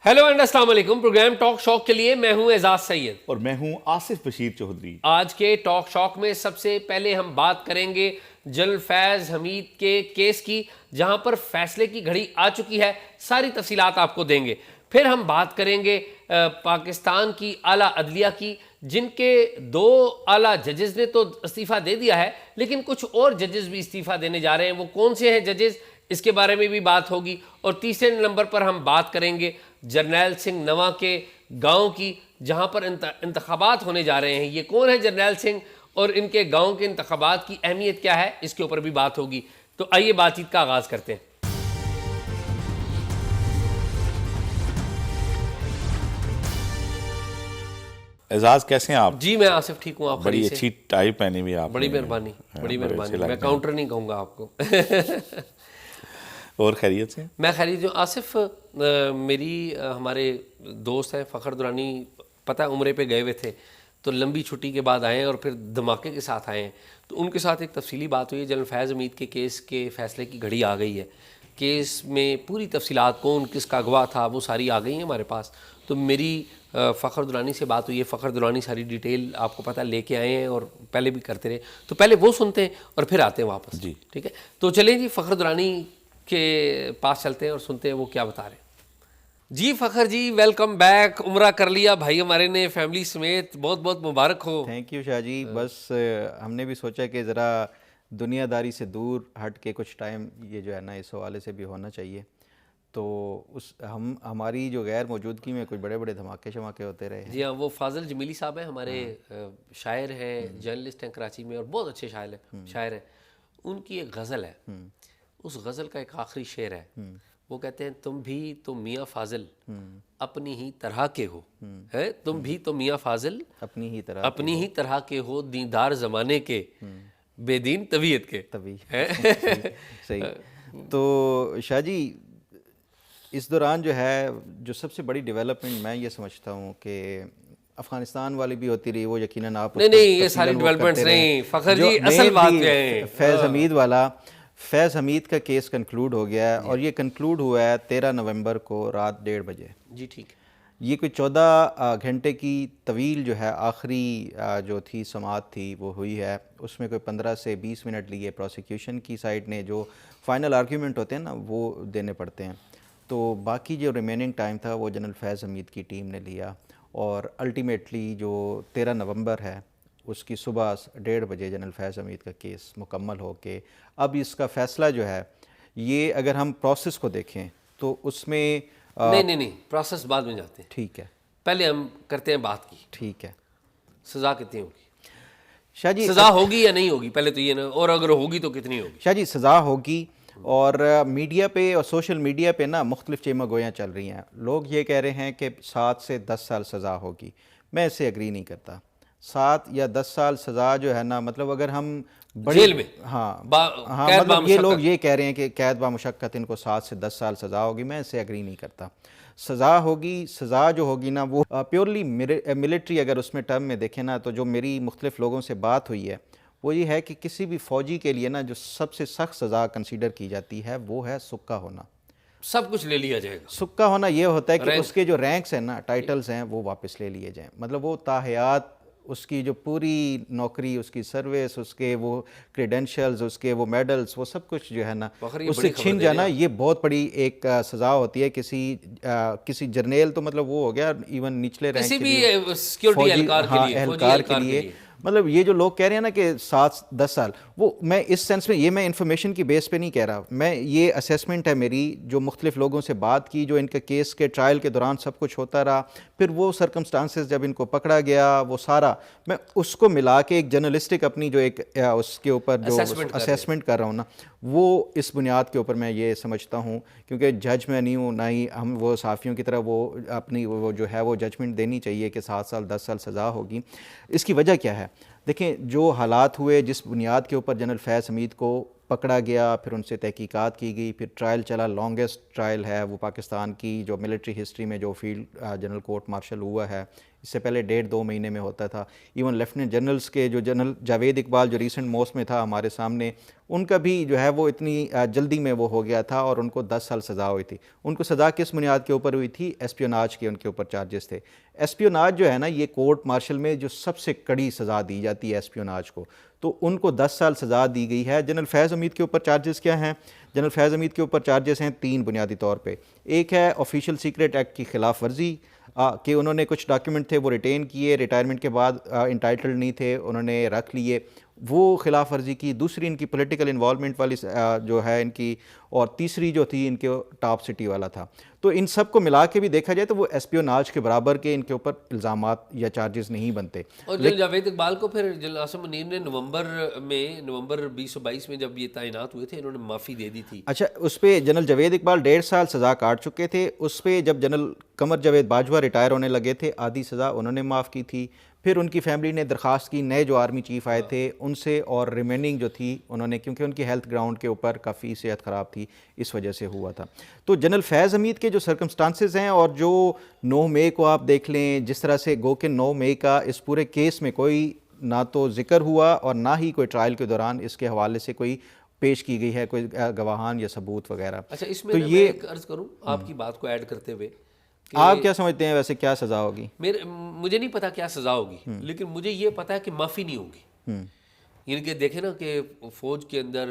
Hello and السلام علیکم. Programme talk شاک کے لیے میں ہوں اعزاز سید اور میں ہوں آصف بشیر چودھری. آج کے ٹاک شاک میں سب سے پہلے ہم بات کریں گے جنرل فیض حمید کے کیس کی، جہاں پر فیصلے کی گھڑی آ چکی ہے. ساری تفصیلات آپ کو دیں گے. پھر ہم بات کریں گے پاکستان کی اعلیٰ عدلیہ کی، جن کے 2 اعلیٰ ججز نے تو استعفیٰ دے دیا ہے، لیکن کچھ اور ججز بھی استعفیٰ دینے جا رہے ہیں. وہ کون سے ہیں ججز، اس کے بارے میں بھی بات ہوگی. اور تیسرے نمبر پر ہم بات کریں گے جرنیل سنگھ نواں کے گاؤں کی، جہاں پر انتخابات ہونے جا رہے ہیں. یہ کون ہے جرنیل سنگھ اور ان کے گاؤں کے انتخابات کی اہمیت کیا ہے، اس کے اوپر بھی بات ہوگی. تو آئیے بات چیت کا آغاز کرتے ہیں. اعزاز کیسے ہیں آپ؟ جی میں آصف ٹھیک ہوں. آپ بڑی خیریت سے؟ اچھی ٹائی پہنی ہوئی آپ. بڑی مہربانی، بڑی مہربانی. میں کاؤنٹر نہیں کہوں گا آپ کو. اور خیریت سے؟ میں خیریت ہوں. آصف، میری ہمارے دوست ہیں فخر درانی، پتہ عمرے پہ گئے ہوئے تھے، تو لمبی چھٹی کے بعد آئے ہیں اور پھر دھماکے کے ساتھ آئے ہیں. تو ان کے ساتھ ایک تفصیلی بات ہوئی ہے. جنرل فیض حمید کے کیس کے فیصلے کی گھڑی آ گئی ہے. کیس میں پوری تفصیلات، کون کس کا اغوا تھا، وہ ساری آ گئی ہیں ہمارے پاس. تو میری فخر درانی سے بات ہوئی ہے. فخر درانی ساری ڈیٹیل آپ کو پتہ لے کے آئے ہیں اور پہلے بھی کرتے رہے. تو پہلے وہ سنتے ہیں اور پھر آتے ہیں واپس. جی ٹھیک ہے. تو چلیں جی فخر درانی کے پاس چلتے ہیں اور سنتے ہیں وہ کیا بتا رہے ہیں. جی فخر جی، ویلکم بیک. عمرہ کر لیا بھائی ہمارے نے فیملی سمیت، بہت بہت مبارک ہو. تھینک یو شاہ جی. بس ہم نے بھی سوچا کہ ذرا دنیا داری سے دور ہٹ کے کچھ ٹائم یہ جو ہے نا اس حوالے سے بھی ہونا چاہیے. تو ہماری جو غیر موجودگی میں کچھ بڑے بڑے دھماکے شماکے ہوتے رہے ہیں. جی ہاں، وہ فاضل جمیلی صاحب ہیں ہمارے، شاعر ہیں، جرنلسٹ ہیں کراچی میں، اور بہت اچھے شاعر ہیں. ان کی ایک غزل ہے، اس غزل کا ایک آخری شعر ہے. وہ کہتے ہیں تم بھی تو میاں فاضل اپنی ہی طرح کے ہو، تم بھی تو میاں فاضل اپنی ہی طرح کے ہو، دیندار زمانے کے، بے دین طبیعت کے. صحیح. تو شاہ جی اس دوران جو ہے جو سب سے بڑی ڈیولپمنٹ میں یہ سمجھتا ہوں کہ افغانستان والی بھی ہوتی رہی، وہ یقیناً آپ نہیں یہ ساری ڈیولپمنٹس نہیں فخر جی، اصل بات پہ ہیں. فیض حمید کا کیس کنکلوڈ ہو گیا ہے اور یہ کنکلوڈ ہوا ہے 13 نومبر کو رات 1:30 بجے. جی ٹھیک. یہ کوئی 14 گھنٹے کی طویل جو ہے آخری جو تھی سماعت تھی وہ ہوئی ہے. اس میں کوئی 15 سے 20 منٹ لیے پروسیکیوشن کی سائڈ نے. جو فائنل آرگیومنٹ ہوتے ہیں نا وہ دینے پڑتے ہیں. تو باقی جو ریمیننگ ٹائم تھا وہ جنرل فیض حمید کی ٹیم نے لیا اور الٹیمیٹلی جو 13 نومبر ہے اس کی صبح 1:30 بجے جنرل فیض حمید کا کیس مکمل ہو کے اب اس کا فیصلہ جو ہے یہ اگر ہم پروسیس کو دیکھیں تو اس میں نہیں پروسیس بعد میں جاتے ہیں. ٹھیک ہے، پہلے ہم کرتے ہیں بات کی. ٹھیک ہے. سزا کتنی ہوگی شاہ جی؟ سزا ہوگی یا نہیں ہوگی پہلے تو یہ نا، اور اگر ہوگی تو کتنی ہوگی؟ شاہ جی سزا ہوگی. اور میڈیا پہ اور سوشل میڈیا پہ نا مختلف چیمہ گویاں چل رہی ہیں. لوگ یہ کہہ رہے ہیں کہ 7 سے 10 سال سزا ہوگی. میں اس سے ایگری نہیں کرتا. 7 یا 10 سال سزا جو ہے نا، مطلب اگر ہم جیل میں، ہاں مطلب یہ لوگ یہ کہہ رہے ہیں کہ قید با مشقت ان کو 7 سے 10 سال سزا ہوگی. میں اس سے ایگری نہیں کرتا. سزا ہوگی. سزا جو ہوگی نا وہ پیورلی ملٹری، اگر اس میں ٹرم میں دیکھیں نا، تو جو میری مختلف لوگوں سے بات ہوئی ہے وہ یہ ہے کہ کسی بھی فوجی کے لیے نا جو سب سے سخت سزا کنسیڈر کی جاتی ہے وہ ہے سکہ ہونا. سب کچھ لے لیا جائے گا. سکہ ہونا یہ ہوتا ہے کہ اس کے جو رینکس ہیں نا، ٹائٹلز ہیں، وہ واپس لے لیے جائیں. مطلب وہ تاحیات اس کی جو پوری نوکری، اس کی سروس، اس کے وہ کریڈینشلز، اس کے وہ میڈلز، وہ سب کچھ جو ہے نا اس سے چھن جانا، یہ بہت بڑی ایک سزا ہوتی ہے. کسی جرنیل تو مطلب وہ ہو گیا ایون نچلے رینک کسی بھی سیکیورٹی اہلکار کے لیے. مطلب یہ جو لوگ کہہ رہے ہیں نا کہ 7-10 سال، وہ میں اس سینس میں، یہ میں انفارمیشن کی بیس پہ نہیں کہہ رہا. میں یہ اسیسمنٹ ہے میری، جو مختلف لوگوں سے بات کی، جو ان کے کیس کے ٹرائل کے دوران سب کچھ ہوتا رہا، پھر وہ سرکمسٹانسز جب ان کو پکڑا گیا، وہ سارا میں اس کو ملا کے ایک جرنلسٹک اپنی جو ایک اس کے اوپر جو اسیسمنٹ کر رہا ہوں نا، وہ اس بنیاد کے اوپر میں یہ سمجھتا ہوں. کیونکہ جج میں نہیں ہوں، نہ ہی ہم وہ صحافیوں کی طرح وہ اپنی وہ جو ہے وہ ججمنٹ دینی چاہیے کہ 7 سال 10 سال سزا ہوگی. اس کی وجہ کیا ہے؟ دیکھیں جو حالات ہوئے، جس بنیاد کے اوپر جنرل فیض حمید کو پکڑا گیا، پھر ان سے تحقیقات کی گئی، پھر ٹرائل چلا، لانگسٹ ٹرائل ہے وہ پاکستان کی جو ملٹری ہسٹری میں جو فیلڈ جنرل کورٹ مارشل ہوا ہے. اس سے پہلے 1.5-2 مہینے میں ہوتا تھا. ایون لیفٹننٹ جنرلز کے جو جنرل جاوید اقبال جو ریسنٹ موسٹ میں تھا ہمارے سامنے، ان کا بھی جو ہے وہ اتنی جلدی میں وہ ہو گیا تھا اور ان کو 10 سال سزا ہوئی تھی. ان کو سزا کس بنیاد کے اوپر ہوئی تھی؟ ایسپیوناج کے ان کے اوپر چارجز تھے. ایسپیوناج جو ہے نا یہ کورٹ مارشل میں جو سب سے کڑی سزا دی جاتی ہے ایسپیوناج کو, تو ان کو 10 سال سزا دی گئی ہے. جنرل فیض حمید کے اوپر چارجز کیا ہیں؟ جنرل فیض حمید کے اوپر چارجز ہیں 3 بنیادی طور پہ. ایک ہے آفیشیل سیکریٹ ایکٹ کی خلاف ورزی, کہ انہوں نے کچھ ڈاکیومنٹ تھے وہ ریٹین کیے, ریٹائرمنٹ کے بعد انٹائٹلڈ نہیں تھے, انہوں نے رکھ لیے, وہ خلاف ورزی کی. دوسری ان کی پولیٹیکل انوالومنٹ والی جو ہے ان کی, اور تیسری جو تھی ان کے ٹاپ سٹی والا تھا. تو ان سب کو ملا کے بھی دیکھا جائے تو وہ ایسپیوناج کے برابر کے ان کے اوپر الزامات یا چارجز نہیں بنتے. اور جنرل جاوید اقبال کو پھر جنرل عاصم منیر نے نومبر 2022 میں جب یہ تعینات ہوئے تھے انہوں نے معافی دے دی تھی. اچھا, اس پہ جنرل جاوید اقبال 1.5 سال سزا کاٹ چکے تھے. اس پہ جب جنرل قمر جاوید باجوہ ریٹائر ہونے لگے تھے آدھی سزا انہوں نے معاف کی تھی. پھر ان کی فیملی نے درخواست کی, نئے جو آرمی چیف آئے تھے ان سے, اور ریمیننگ جو تھی انہوں نے, کیونکہ ان کی ہیلتھ گراؤنڈ کے اوپر کافی صحت خراب تھی اس وجہ سے ہوا تھا. تو جنرل فیض حمید کے جو سرکمسٹانسز ہیں, اور جو 9 مئی کو آپ دیکھ لیں جس طرح سے گو کہ 9 مئی کا اس پورے کیس میں کوئی نہ تو ذکر ہوا اور نہ ہی کوئی ٹرائل کے دوران اس کے حوالے سے کوئی پیش کی گئی ہے کوئی گواہان یا ثبوت وغیرہ. اچھا, اس میں میں ایک عرض کروں آپ کی بات کو ایڈ کرتے ہوئے, آپ کیا سمجھتے ہیں ویسے کیا سزا ہوگی؟ مجھے نہیں پتا کیا سزا ہوگی, لیکن مجھے یہ پتا ہے کہ معافی نہیں ہوگی. یعنی کہ دیکھیں نا کہ فوج کے اندر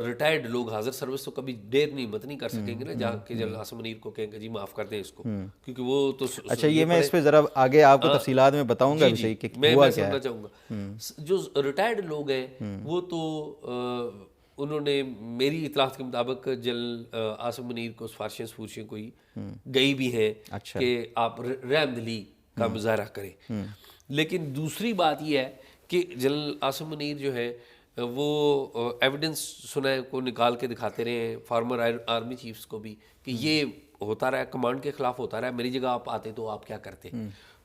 ریٹائرڈ لوگ حاضر سروس تو کبھی دیر نہیں مت نہیں کر سکیں گے نا جا کے جنرل عاصم منیر کو کہیں گے جی معاف کر دیں اس کو, کیونکہ وہ تو. اچھا, یہ میں اس پہ ذرا آگے آپ کو تفصیلات میں بتاؤں گا بھی کہ میں سننا چاہوں گا. جو ریٹائرڈ لوگ ہیں وہ تو انہوں نے میری اطلاعات کے مطابق جنرل عاصم منیر کو سفارشیں کوئی گئی بھی ہیں کہ آپ رحم دلی کا مظاہرہ کریں. لیکن دوسری بات یہ ہے کہ جنرل عاصم منیر جو ہے وہ ایویڈنس سنائے کو نکال کے دکھاتے رہے ہیں فارمر آرمی چیفز کو بھی کہ یہ ہوتا رہا ہے, کمانڈ کے خلاف ہوتا رہا ہے, میری جگہ آپ آتے تو آپ کیا کرتے.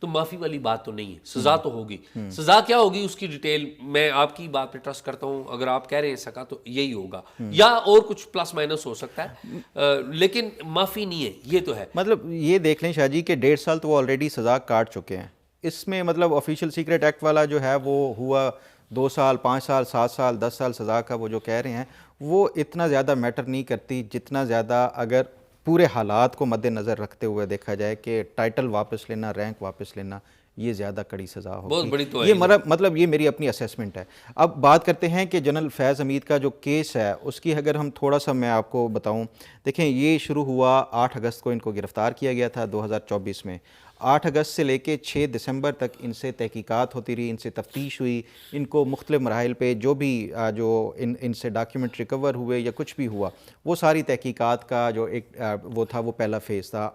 تو معافی والی بات تو نہیں ہے, سزا تو ہوگی. سزا کیا ہوگی اس کی ڈیٹیل میں آپ کی بات پہ ٹرسٹ کرتا ہوں, اگر آپ کہہ رہے ہیں سکا تو یہی ہوگا, یا اور کچھ پلس مائنس ہو سکتا ہے, لیکن معافی نہیں ہے, یہ تو ہے. مطلب یہ دیکھ لیں شاہ جی کہ 1.5 سال تو وہ آلریڈی سزا کاٹ چکے ہیں. اس میں مطلب آفیشیل سیکریٹ ایکٹ والا جو ہے وہ ہوا 2 سال 5 سال 7 سال 10 سال سزا کا, وہ جو کہہ رہے ہیں وہ اتنا زیادہ میٹر نہیں کرتی جتنا زیادہ اگر پورے حالات کو مد نظر رکھتے ہوئے دیکھا جائے کہ ٹائٹل واپس لینا, رینک واپس لینا, یہ زیادہ کڑی سزا ہوگی. بہت بڑی تو ہے یہ مطلب یہ میری اپنی اسیسمنٹ ہے. اب بات کرتے ہیں کہ جنرل فیض حمید کا جو کیس ہے اس کی اگر ہم تھوڑا سا میں آپ کو بتاؤں. دیکھیں یہ شروع ہوا 8 اگست کو ان کو گرفتار کیا گیا تھا 2024 میں. 8 اگست سے لے کے 6 دسمبر تک ان سے تحقیقات ہوتی رہی, ان سے تفتیش ہوئی, ان کو مختلف مراحل پہ جو بھی جو ان سے ڈاکیومنٹ ریکور ہوئے یا کچھ بھی ہوا وہ ساری تحقیقات کا جو ایک وہ تھا وہ پہلا فیز تھا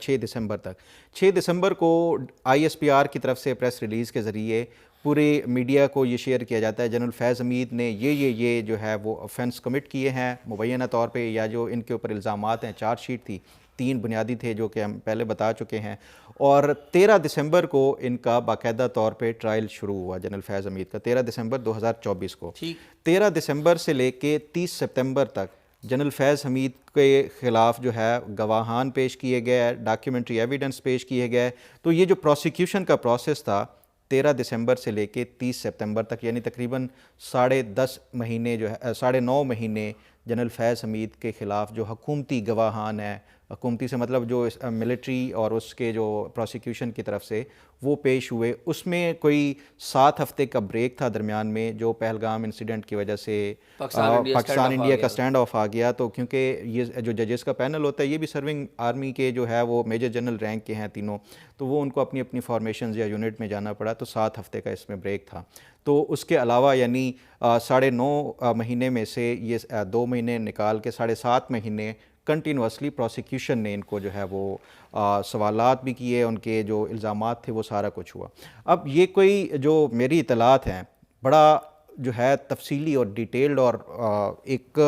6 دسمبر تک. 6 دسمبر کو ISPR کی طرف سے پریس ریلیز کے ذریعے پورے میڈیا کو یہ شیئر کیا جاتا ہے جنرل فیض حمید نے یہ جو ہے وہ آفینس کمٹ کیے ہیں مبینہ طور پہ, یا جو ان کے اوپر الزامات ہیں. چارج شیٹ تھی, 3 بنیادی تھے جو کہ ہم پہلے بتا چکے ہیں, اور 13 دسمبر کو ان کا باقاعدہ طور پہ ٹرائل شروع ہوا جنرل فیض حمید کا, 13 دسمبر 2024 کو. 13 دسمبر سے لے کے 30 سپتمبر تک جنرل فیض حمید کے خلاف جو ہے گواہان پیش کیے گئے, ڈاکیومنٹری ایویڈنس پیش کیے گئے. تو یہ جو پروسیکیوشن کا پروسیس تھا 13 دسمبر سے لے کے 30 سپتمبر تک, یعنی تقریباً 10.5 مہینے جو ہے 9.5 مہینے جنرل فیض حمید کے خلاف جو حکومتی گواہان ہیں, حکومتی سے مطلب جو ملٹری اور اس کے جو پروسیکیوشن کی طرف سے وہ پیش ہوئے. اس میں کوئی 7 ہفتے کا بریک تھا درمیان میں جو پہلگام انسیڈنٹ کی وجہ سے پاکستان انڈیا کا سٹینڈ آف آ گیا. تو کیونکہ یہ جو ججز کا پینل ہوتا ہے یہ بھی سرونگ آرمی کے جو ہے وہ میجر جنرل رینک کے ہیں تینوں, تو وہ ان کو اپنی اپنی فارمیشنز یا یونٹ میں جانا پڑا, تو 7 ہفتے کا اس میں بریک تھا. تو اس کے علاوہ یعنی 9.5 مہینے میں سے یہ 2 مہینے نکال کے 7.5 مہینے کنٹینوسلی پروسیکیوشن نے ان کو جو ہے وہ سوالات بھی کیے, ان کے جو الزامات تھے وہ سارا کچھ ہوا. اب یہ کوئی جو میری اطلاعات ہیں بڑا جو ہے تفصیلی اور ڈیٹیلڈ, اور ایک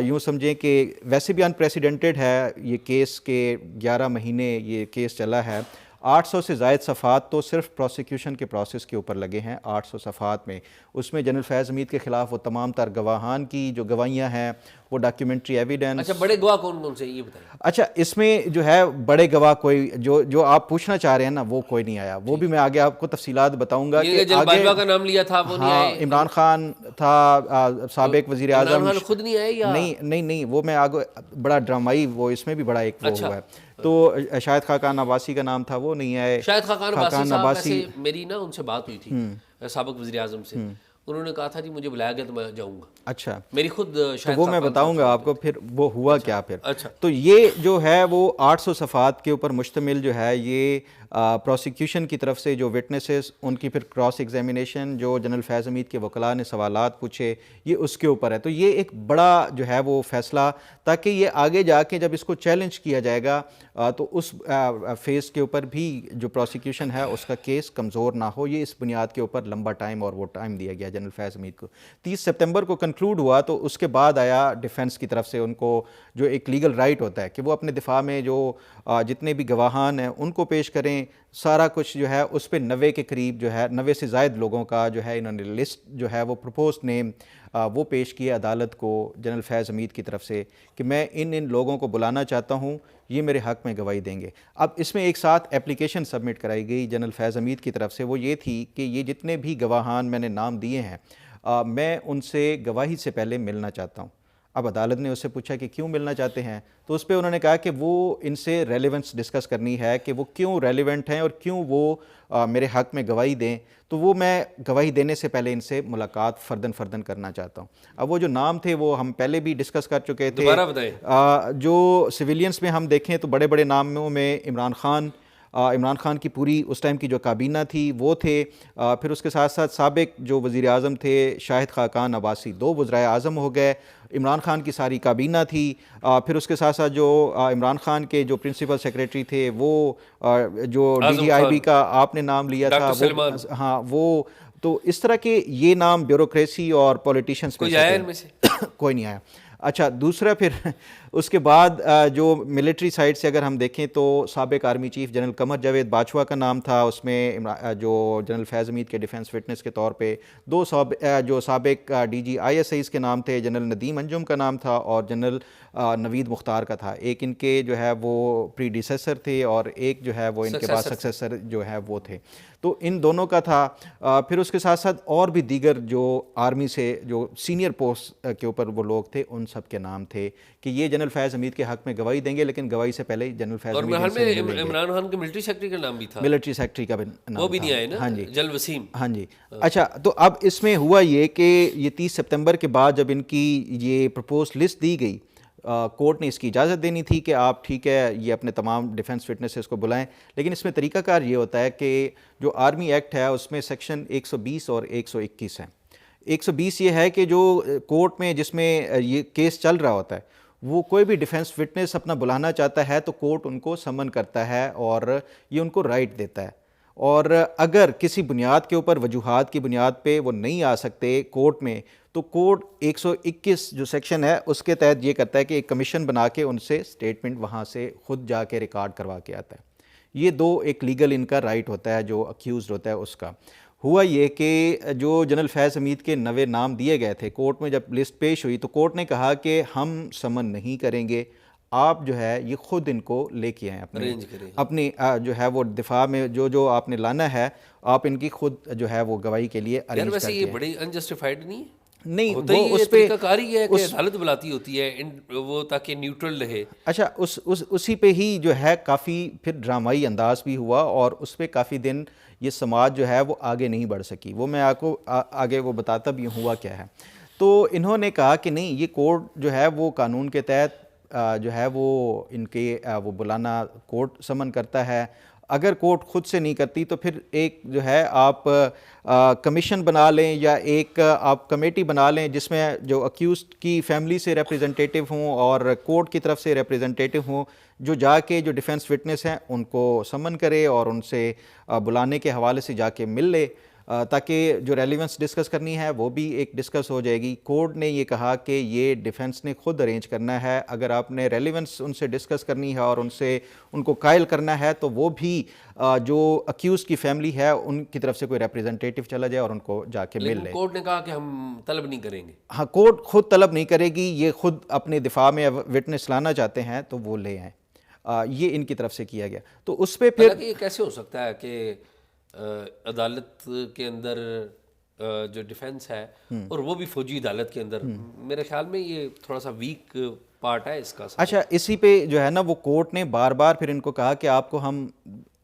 یوں سمجھیں کہ ویسے بھی انپریسیڈنٹڈ ہے یہ کیس کے 11 مہینے یہ کیس چلا ہے. 800 سے زائد صفحات تو صرف پروسیکیوشن کے پروسیس کے اوپر لگے ہیں 800 صفحات میں. اس میں جنرل فیض حمید کے خلاف وہ تمام تر گواہان کی جو گواہیاں ہیں وہ ڈاکیومنٹری ایویڈنس. اچھا بڑے گواہ کون کون سے یہ بتائیں. اچھا اس میں جو ہے بڑے گواہ کوئی جو آپ پوچھنا چاہ رہے ہیں نا وہ کوئی نہیں آیا. وہ بھی میں آگے آپ کو تفصیلات بتاؤں گا کہ باجوہ کا نام لیا تھا وہ نہیں آئے. عمران خان تھا سابق وزیر اعظم. عمران خان خود نہیں آئے یا نہیں وہ میں آگے بڑا ڈرامائی وہ اس میں بھی بڑا ایک وہ ہوا ہے. تو شاہد خاقان عباسی کا نام تھا وہ نہیں آئے. شاہد خاقان عباسی ویسے میری نا ان سے بات ہوئی تھی سابق وزیر اعظم سے, انہوں نے کہا تھا جی مجھے بلایا گیا تو میں جاؤں گا. اچھا میری خود تو وہ میں بتاؤں گا آپ کو پھر وہ ہوا کیا پھر. اچھا تو یہ جو ہے وہ 800 صفحات کے اوپر مشتمل جو ہے یہ پروسیکیوشن کی طرف سے جو وٹنسز ان کی پھر کراس ایگزامینیشن جو جنرل فیض حمید کے وکلاء نے سوالات پوچھے یہ اس کے اوپر ہے. تو یہ ایک بڑا جو ہے وہ فیصلہ تاکہ یہ آگے جا کے جب اس کو چیلنج کیا جائے گا تو اس فیس کے اوپر بھی جو پروسیکیوشن ہے اس کا کیس کمزور نہ ہو. یہ اس بنیاد کے اوپر لمبا ٹائم اور وہ ٹائم دیا گیا جنرل فیض حمید کو. 30 سپتمبر کو کنکلوڈ ہوا تو اس کے بعد آیا ڈیفنس کی طرف سے ان کو جو ایک لیگل رائٹ ہوتا ہے کہ وہ اپنے دفاع میں جو جتنے بھی گواہان ہیں ان کو پیش کریں. سارا کچھ جو ہے اس پہ 90 کے قریب جو ہے 90 سے زائد لوگوں کا جو ہے انہوں نے لسٹ جو ہے وہ پروپوز نیم وہ پیش کیے عدالت کو جنرل فیض حمید کی طرف سے کہ میں ان لوگوں کو بلانا چاہتا ہوں, یہ میرے حق میں گواہی دیں گے. اب اس میں ایک ساتھ اپلیکیشن سبمٹ کرائی گئی جنرل فیض حمید کی طرف سے, وہ یہ تھی کہ یہ جتنے بھی گواہان میں نے نام دیے ہیں میں ان سے گواہی سے پہلے ملنا چاہتا ہوں. اب عدالت نے اس سے پوچھا کہ کیوں ملنا چاہتے ہیں, تو اس پہ انہوں نے کہا کہ وہ ان سے ریلیونس ڈسکس کرنی ہے کہ وہ کیوں ریلیونٹ ہیں اور کیوں وہ میرے حق میں گواہی دیں. تو وہ میں گواہی دینے سے پہلے ان سے ملاقات فردن کرنا چاہتا ہوں. اب وہ جو نام تھے وہ ہم پہلے بھی ڈسکس کر چکے تھے. دوبارہ بتائیں. جو سویلینس میں ہم دیکھیں تو بڑے بڑے ناموں میں عمران خان کی پوری اس ٹائم کی جو کابینہ تھی وہ تھے. پھر اس کے ساتھ ساتھ سابق جو وزیر اعظم تھے شاہد خاقان عباسی 2 وزرائے اعظم ہو گئے. عمران خان کی ساری کابینہ تھی. پھر اس کے ساتھ ساتھ جو عمران خان کے جو پرنسپل سیکریٹری تھے وہ جو DGIB کا آپ نے نام لیا تھا ہاں وہ. تو اس طرح کے یہ نام بیوروکریسی اور پولیٹیشینس میں سے کوئی نہیں آیا. اچھا دوسرا پھر اس کے بعد جو ملٹری سائڈ سے اگر ہم دیکھیں تو سابق army chief general Qamar Javed Bajwa کا نام تھا اس میں جو جنرل فیض حمید کے ڈیفنس وٹنس کے طور پہ. 2 جو سابق DG ISIs کے نام تھے, جنرل ندیم انجم کا نام تھا اور جنرل نوید مختار کا تھا. ایک ان کے جو ہے وہ پریڈیسیسر تھے اور ایک جو ہے وہ ان کے بعد سکسیسر جو ہے وہ تھے. تو ان دونوں کا تھا. پھر اس کے ساتھ ساتھ اور بھی دیگر جو آرمی سے جو سینئر پوسٹ کے اوپر وہ لوگ تھے ان سب کے نام تھے کہ یہ جنرل فیض حمید کے حق میں گواہی دیں گے, لیکن گواہی سے پہلے جنرل فیض حمید اور عمران خان کے ملٹری سیکرٹری کا نام بھی تھا. ملٹری سیکرٹری کا بھی نام وہ بھی نہیں آئے نا. ہاں جی جل وسیم. ہاں جی. اچھا تو اب اس میں ہوا یہ کہ یہ 30 سپتمبر کے بعد جب ان کی یہ پرپوز لسٹ دی گئی کورٹ نے اس کی اجازت دینی تھی کہ آپ ٹھیک ہے یہ اپنے تمام ڈیفنس وٹنسز کو بلائیں, لیکن اس میں طریقہ کار یہ ہوتا ہے کہ جو آرمی ایکٹ ہے اس میں سیکشن 120 اور 121 ہیں. 120 یہ ہے کہ جو کورٹ میں جس میں یہ کیس چل رہا ہوتا ہے وہ کوئی بھی ڈیفنس وٹنس اپنا بلانا چاہتا ہے تو کورٹ ان کو سمن کرتا ہے اور یہ ان کو رائٹ دیتا ہے. اور اگر کسی بنیاد کے اوپر وجوہات کی بنیاد پہ وہ نہیں آ سکتے کورٹ میں تو کورٹ 121 جو سیکشن ہے اس کے تحت یہ کرتا ہے کہ ایک کمیشن بنا کے ان سے سٹیٹمنٹ وہاں سے خود جا کے ریکارڈ کروا کے آتا ہے. یہ 2 ایک لیگل ان کا رائٹ ہوتا ہے جو اکیوزڈ ہوتا ہے اس کا. ہوا یہ کہ جو جنرل فیض حمید کے 90 نام دیے گئے تھے کورٹ میں جب لسٹ پیش ہوئی تو کورٹ نے کہا کہ ہم سمن نہیں کریں گے, آپ جو ہے یہ خود ان کو لے کے آئیں اپنی جو ہے وہ دفاع میں جو آپ نے لانا ہے آپ ان کی خود جو ہے وہ گواہی کے لیے ارینج کرتے ہیں. ویسے یہ بڑی انجسٹیفائڈ نہیں ہے. نہیں وہ اس پہ کاری ہے کہ عدالت بلاتی ہوتی ہے وہ تاکہ نیوٹرل رہے. اچھا اسی پہ ہی جو ہے کافی پھر ڈرامائی انداز بھی ہوا اور اس پہ کافی دن یہ سماج جو ہے وہ آگے نہیں بڑھ سکی. وہ میں آپ کو آگے وہ بتاتا بھی ہوا کیا ہے. تو انہوں نے کہا کہ نہیں یہ کورٹ جو ہے وہ قانون کے تحت جو ہے وہ ان کے وہ بلانا کورٹ سمن کرتا ہے. اگر کورٹ خود سے نہیں کرتی تو پھر ایک جو ہے آپ کمیشن بنا لیں یا ایک آپ کمیٹی بنا لیں جس میں جو اکیوزڈ کی فیملی سے ریپریزنٹیٹیو ہوں اور کورٹ کی طرف سے ریپریزنٹیٹیو ہوں جو جا کے جو ڈیفنس وٹنس ہیں ان کو سمن کرے اور ان سے بلانے کے حوالے سے جا کے مل لے. تاکہ جو ریلیونس ڈسکس کرنی ہے وہ بھی ایک ڈسکس ہو جائے گی. کورٹ نے یہ کہا کہ یہ ڈیفنس نے خود ارینج کرنا ہے, اگر آپ نے ریلیونس ان سے ڈسکس کرنی ہے اور ان کو قائل کرنا ہے تو وہ بھی جو اکیوز کی فیملی ہے ان کی طرف سے کوئی ریپریزنٹیٹیو چلا جائے اور ان کو جا کے مل لے. کورٹ نے کہا کہ ہم طلب نہیں کریں گے. ہاں, کورٹ خود طلب نہیں کرے گی, یہ خود اپنے دفاع میں وٹنس لانا چاہتے ہیں تو وہ لے آئیں. یہ ان کی طرف سے کیا گیا. تو اس پہ پھر یہ کیسے ہو سکتا ہے کہ عدالت کے اندر جو ڈیفنس ہے اور وہ بھی فوجی عدالت کے اندر, میرے خیال میں یہ تھوڑا سا ویک پارٹ ہے اس کا. اچھا, اسی پہ جو ہے نا وہ کورٹ نے بار بار پھر ان کو کہا کہ آپ کو ہم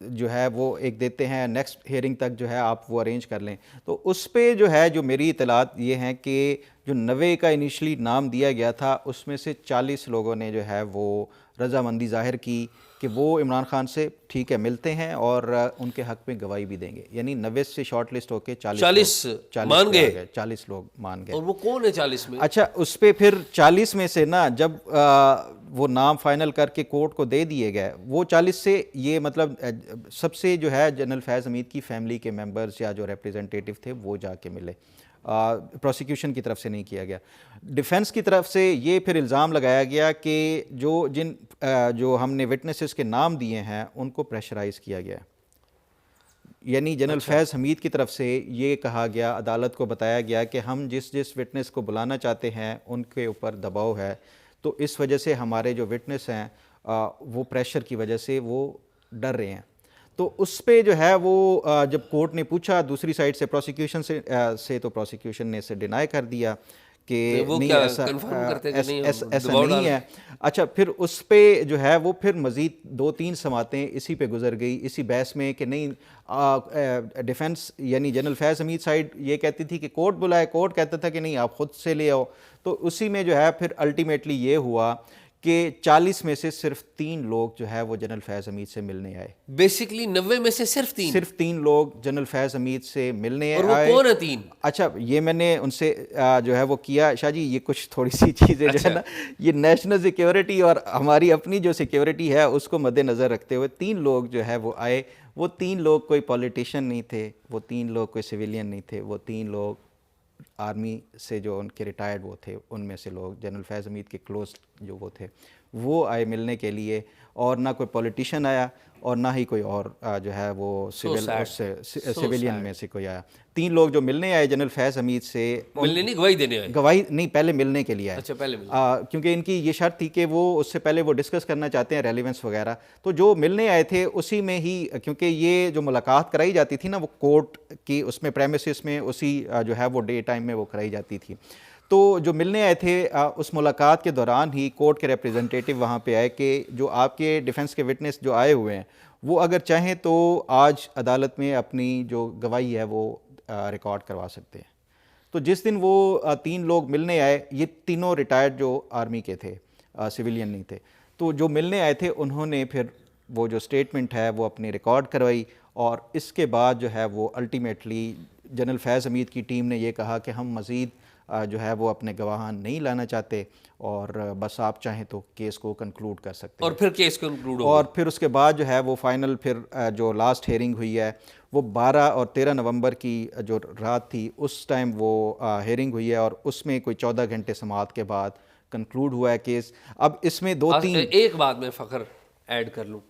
جو ہے وہ ایک دیتے ہیں, نیکسٹ ہیئرنگ تک جو ہے آپ وہ ارینج کر لیں. تو اس پہ جو ہے جو میری اطلاعات یہ ہیں کہ جو 90 کا انیشلی نام دیا گیا تھا اس میں سے 40 لوگوں نے جو ہے وہ رضامندی ظاہر کی کہ وہ عمران خان سے ٹھیک ہے ملتے ہیں اور ان کے حق میں گواہی بھی دیں گے. یعنی 90 سے شارٹ لسٹ ہو کے 40 مان گئے, 40 لوگ مان گئے. اور وہ کون ہے 40 میں؟ اچھا, اس پہ پھر 40 میں سے نا جب وہ نام فائنل کر کے کورٹ کو دے دیے گئے, وہ 40 سے یہ مطلب سب سے جو ہے جنرل فیض حمید کی فیملی کے ممبرز یا جو ریپریزنٹیٹیو تھے وہ جا کے ملے. پروسیکیوشن کی طرف سے نہیں کیا گیا. ڈیفنس کی طرف سے یہ پھر الزام لگایا گیا کہ جو ہم نے وٹنسز کے نام دیے ہیں ان کو پریشرائز کیا گیا. یعنی جنرل فیض حمید کی طرف سے یہ کہا گیا, عدالت کو بتایا گیا کہ ہم جس وٹنس کو بلانا چاہتے ہیں ان کے اوپر دباؤ ہے, تو اس وجہ سے ہمارے جو وٹنس ہیں وہ پریشر کی وجہ سے وہ ڈر رہے ہیں. تو اس پہ جو ہے وہ جب کورٹ نے پوچھا دوسری سائڈ سے پروسیکیوشن سے تو پروسیکیوشن نے اسے ڈینائی کر دیا کہ نہیں ایسا نہیں ہے. اچھا, پھر اس پہ جو ہے وہ پھر مزید 2-3 سماعتیں اسی پہ گزر گئی, اسی بحث میں کہ نہیں ڈیفنس یعنی جنرل فیض حمید سائڈ یہ کہتی تھی کہ کورٹ بلائے, کورٹ کہتا تھا کہ نہیں آپ خود سے لے آؤ. تو اسی میں جو ہے پھر الٹیمیٹلی یہ ہوا کہ 40 میں سے صرف 3 لوگ جو ہے وہ جنرل فیض حمید سے ملنے آئے. بیسیکلی 90 میں سے صرف 3 لوگ جنرل فیض حمید سے ملنے آئے. اور وہ کون ہے 3؟ اچھا, یہ میں نے ان سے جو ہے وہ کیا شاہ جی, یہ کچھ تھوڑی سی چیزیں جو ہے نا یہ نیشنل سیکیورٹی اور ہماری اپنی جو سیکیورٹی ہے اس کو مد نظر رکھتے ہوئے 3 لوگ جو ہے وہ آئے. وہ 3 لوگ کوئی پولیٹیشین نہیں تھے, وہ 3 لوگ کوئی سویلین نہیں تھے, وہ 3 لوگ آرمی سے جو ان کے ریٹائرڈ وہ تھے ان میں سے لوگ, جنرل فیض حمید کے کلوز جو وہ تھے وہ آئے ملنے کے لیے. اور نہ کوئی پولیٹیشین آیا اور نہ ہی کوئی اور جو ہے وہ سویلین میں سے کوئی آیا. 3 لوگ جو ملنے آئے جنرل فیض حمید سے, ملنے نہیں گواہی دینے آئے, گواہی نہیں پہلے ملنے کے لیے آئے. اچھا, پہلے کیونکہ ان کی یہ شرط تھی کہ وہ اس سے پہلے وہ ڈسکس کرنا چاہتے ہیں ریلیونس وغیرہ. تو جو ملنے آئے تھے اسی میں ہی, کیونکہ یہ جو ملاقات کرائی جاتی تھی نا وہ کورٹ کی اس میں پریمیسس میں اسی جو ہے وہ ڈے ٹائم میں وہ کرائی جاتی تھی. تو جو ملنے آئے تھے اس ملاقات کے دوران ہی کورٹ کے ریپریزنٹیٹیو وہاں پہ آئے کہ جو آپ کے ڈیفنس کے وٹنس جو آئے ہوئے ہیں وہ اگر چاہیں تو آج عدالت میں اپنی جو گواہی ہے وہ ریکارڈ کروا سکتے ہیں. تو جس دن وہ 3 لوگ ملنے آئے, یہ تینوں ریٹائرڈ جو آرمی کے تھے, سویلین نہیں تھے, تو جو ملنے آئے تھے انہوں نے پھر وہ جو سٹیٹمنٹ ہے وہ اپنی ریکارڈ کروائی. اور اس کے بعد جو ہے وہ الٹیمیٹلی جنرل فیض حمید کی ٹیم نے یہ کہا کہ ہم مزید جو ہے وہ اپنے گواہان نہیں لانا چاہتے اور بس آپ چاہیں تو کیس کو کنکلوڈ کر سکتے ہیں. اور پھر کیس کنکلوڈ اور پھر اس کے بعد جو ہے وہ فائنل پھر جو لاسٹ ہیئرنگ ہوئی ہے وہ 12 اور 13 نومبر کی جو رات تھی اس ٹائم وہ ہیئرنگ ہوئی ہے, اور اس میں کوئی 14 گھنٹے سماعت کے بعد کنکلوڈ ہوا ہے کیس. اب اس میں 2-3 ایک بات میں فخر ایڈ کر لوں,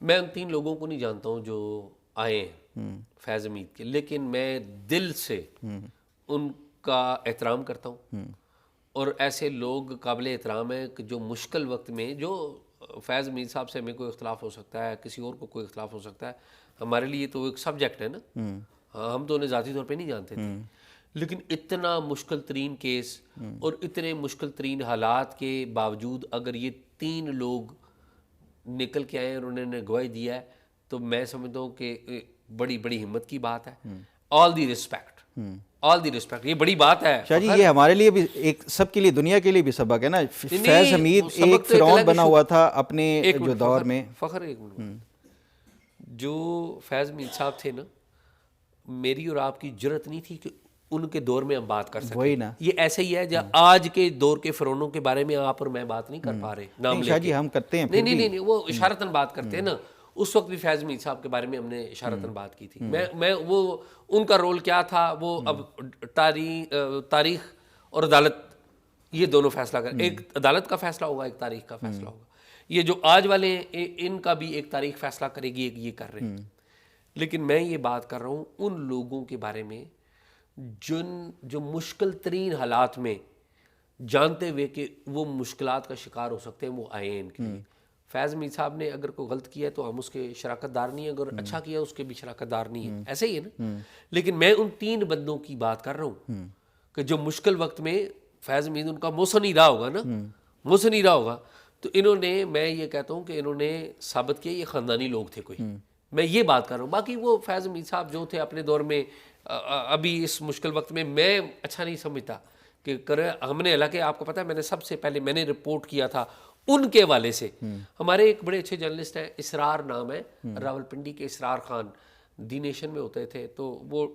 میں ان 3 لوگوں کو نہیں جانتا ہوں جو آئے ہیں فیض حمید کے, لیکن میں دل سے ان کا احترام کرتا ہوں. اور ایسے لوگ قابل احترام ہیں کہ جو مشکل وقت میں, جو فیض حمید صاحب سے ہمیں کوئی اختلاف ہو سکتا ہے, کسی اور کو کوئی اختلاف ہو سکتا ہے, ہمارے لیے تو ایک سبجیکٹ ہے نا, ہم تو انہیں ذاتی طور پہ نہیں جانتے تھے, لیکن اتنا مشکل ترین کیس اور اتنے مشکل ترین حالات کے باوجود اگر یہ 3 لوگ نکل کے آئے اور انہوں نے گواہی دیا ہے تو میں سمجھتا ہوں کہ بڑی بڑی ہمت کی بات ہے. آل دی ریسپیکٹ, یہ بڑی بات ہے شاہ جی. یہ ہمارے لیے بھی ایک, سب کے لیے, دنیا کے لیے بھی سبق ہے نا. فیض حمید ایک فرعون بنا ہوا تھا اپنے جو دور میں. فخر ایک منٹ, جو فیض حمید صاحب تھے نا, میری اور آپ کی جرت نہیں تھی کہ ان کے دور میں ہم بات کر سکیں. وہی نا, یہ ایسے ہی ہے جب آج کے دور کے فرعونوں کے بارے میں آپ اور میں بات نہیں کر پا رہے. نام شاہ جی ہم کرتے ہیں, نہیں, وہ اشارتاً بات کرتے ہیں نا. اس وقت بھی فیض حمید صاحب کے بارے میں ہم نے اشارتاً بات کی تھی. میں وہ ان کا رول کیا تھا وہ اب تاریخ اور عدالت یہ دونوں فیصلہ کر, ایک عدالت کا فیصلہ ہوگا, ایک تاریخ کا فیصلہ ہوگا. یہ جو آج والے ہیں ان کا بھی ایک تاریخ فیصلہ کرے گی, ایک یہ کر رہے ہیں. لیکن میں یہ بات کر رہا ہوں ان لوگوں کے بارے میں جو مشکل ترین حالات میں جانتے ہوئے کہ وہ مشکلات کا شکار ہو سکتے ہیں وہ آئے ہیں ان کے لیے. فیض حمید صاحب نے اگر کوئی غلط کیا ہے تو ہم اس کے شراکت دار نہیں ہیں, اگر اچھا کیا اس کے بھی شراکت دار نہیں ہیں, ایسے ہی ہے نا. لیکن میں ان 3 بندوں کی بات کر رہا ہوں کہ جو مشکل وقت میں فیض حمید ان کا موسن ہی رہا ہوگا نا, موسن ہی رہا ہوگا, تو انہوں نے, میں یہ کہتا ہوں کہ انہوں نے ثابت کیا یہ خاندانی لوگ تھے کوئی. میں یہ بات کر رہا ہوں. باقی وہ فیض حمید صاحب جو تھے اپنے دور میں ابھی اس مشکل وقت میں اچھا نہیں سمجھتا کہ ہم نے, حالانکہ آپ کو پتہ ہے میں نے سب سے پہلے میں نے رپورٹ کیا تھا ان کے حوالے سے. ہمارے ایک بڑے اچھے جرنلسٹ ہیں, اسرار نام ہے, راولپنڈی کے اسرار خان, دی نیشن میں ہوتے تھے, تو وہ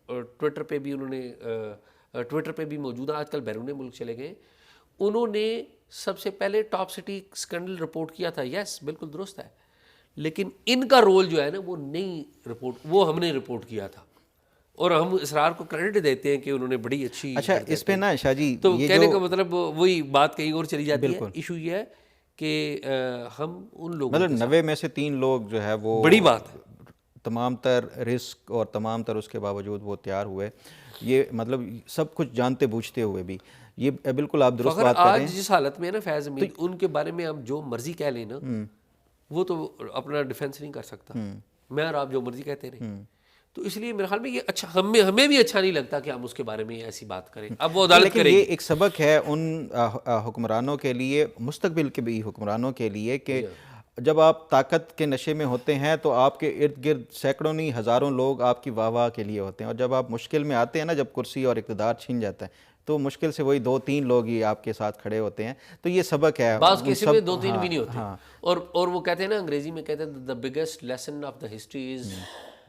ٹویٹر پہ بھی انہوں نے ٹویٹر پہ بھی موجود ہیں, آج کل بیرون ملک چلے گئے. انہوں نے سب سے پہلے ٹاپ سٹی اسکینڈل رپورٹ کیا تھا. یس بالکل درست ہے, لیکن ان کا رول جو ہے نا وہ نہیں رپورٹ, وہ ہم نے رپورٹ کیا تھا اور ہم اسرار کو کریڈٹ دیتے ہیں کہ انہوں نے بڑی اچھی. اچھا اس پہ نا شاہ جی, تو کہنے کا مطلب وہی بات کہیں اور چلی جاتی ہے. ایشو یہ ہے کہ ہم ان لوگوں مطلب 90 میں سے 3 لوگ جو ہے وہ بڑی بات ہے, تمام تر رسک اور تمام تر اس کے باوجود وہ تیار ہوئے, یہ مطلب سب کچھ جانتے بوجھتے ہوئے بھی. یہ بالکل آپ درست بات کر رہے ہیں. آج جس حالت میں ہے نا فیض حمید, ان کے بارے میں ہم جو مرضی کہہ لیں نا, وہ تو اپنا ڈیفینس نہیں کر سکتا. میں اور آپ جو مرضی کہتے رہیں, تو اس لیے میرے خیال میں یہ اچھا, ہمیں بھی اچھا نہیں لگتا کہ ہم اس کے بارے میں ایسی بات کریں. اب وہ عدالت کرے گی. یہ ایک سبق ہے ان حکمرانوں کے لیے, مستقبل کے بھی حکمرانوں کے لیے, کہ جب آپ طاقت کے نشے میں ہوتے ہیں تو آپ کے ارد گرد سینکڑوں نہیں ہزاروں لوگ آپ کی واہ واہ کے لیے ہوتے ہیں, اور جب آپ مشکل میں آتے ہیں نا, جب کرسی اور اقتدار چھن جاتا ہے, تو مشکل سے وہی 2-3 لوگ ہی آپ کے ساتھ کھڑے ہوتے ہیں. تو یہ سبق ہے. بعض کیسے میں 2-3 بھی نہیں ہوتے. اور وہ کہتے ہیں نا, انگریزی میں کہتے ہیں the biggest lesson of the history is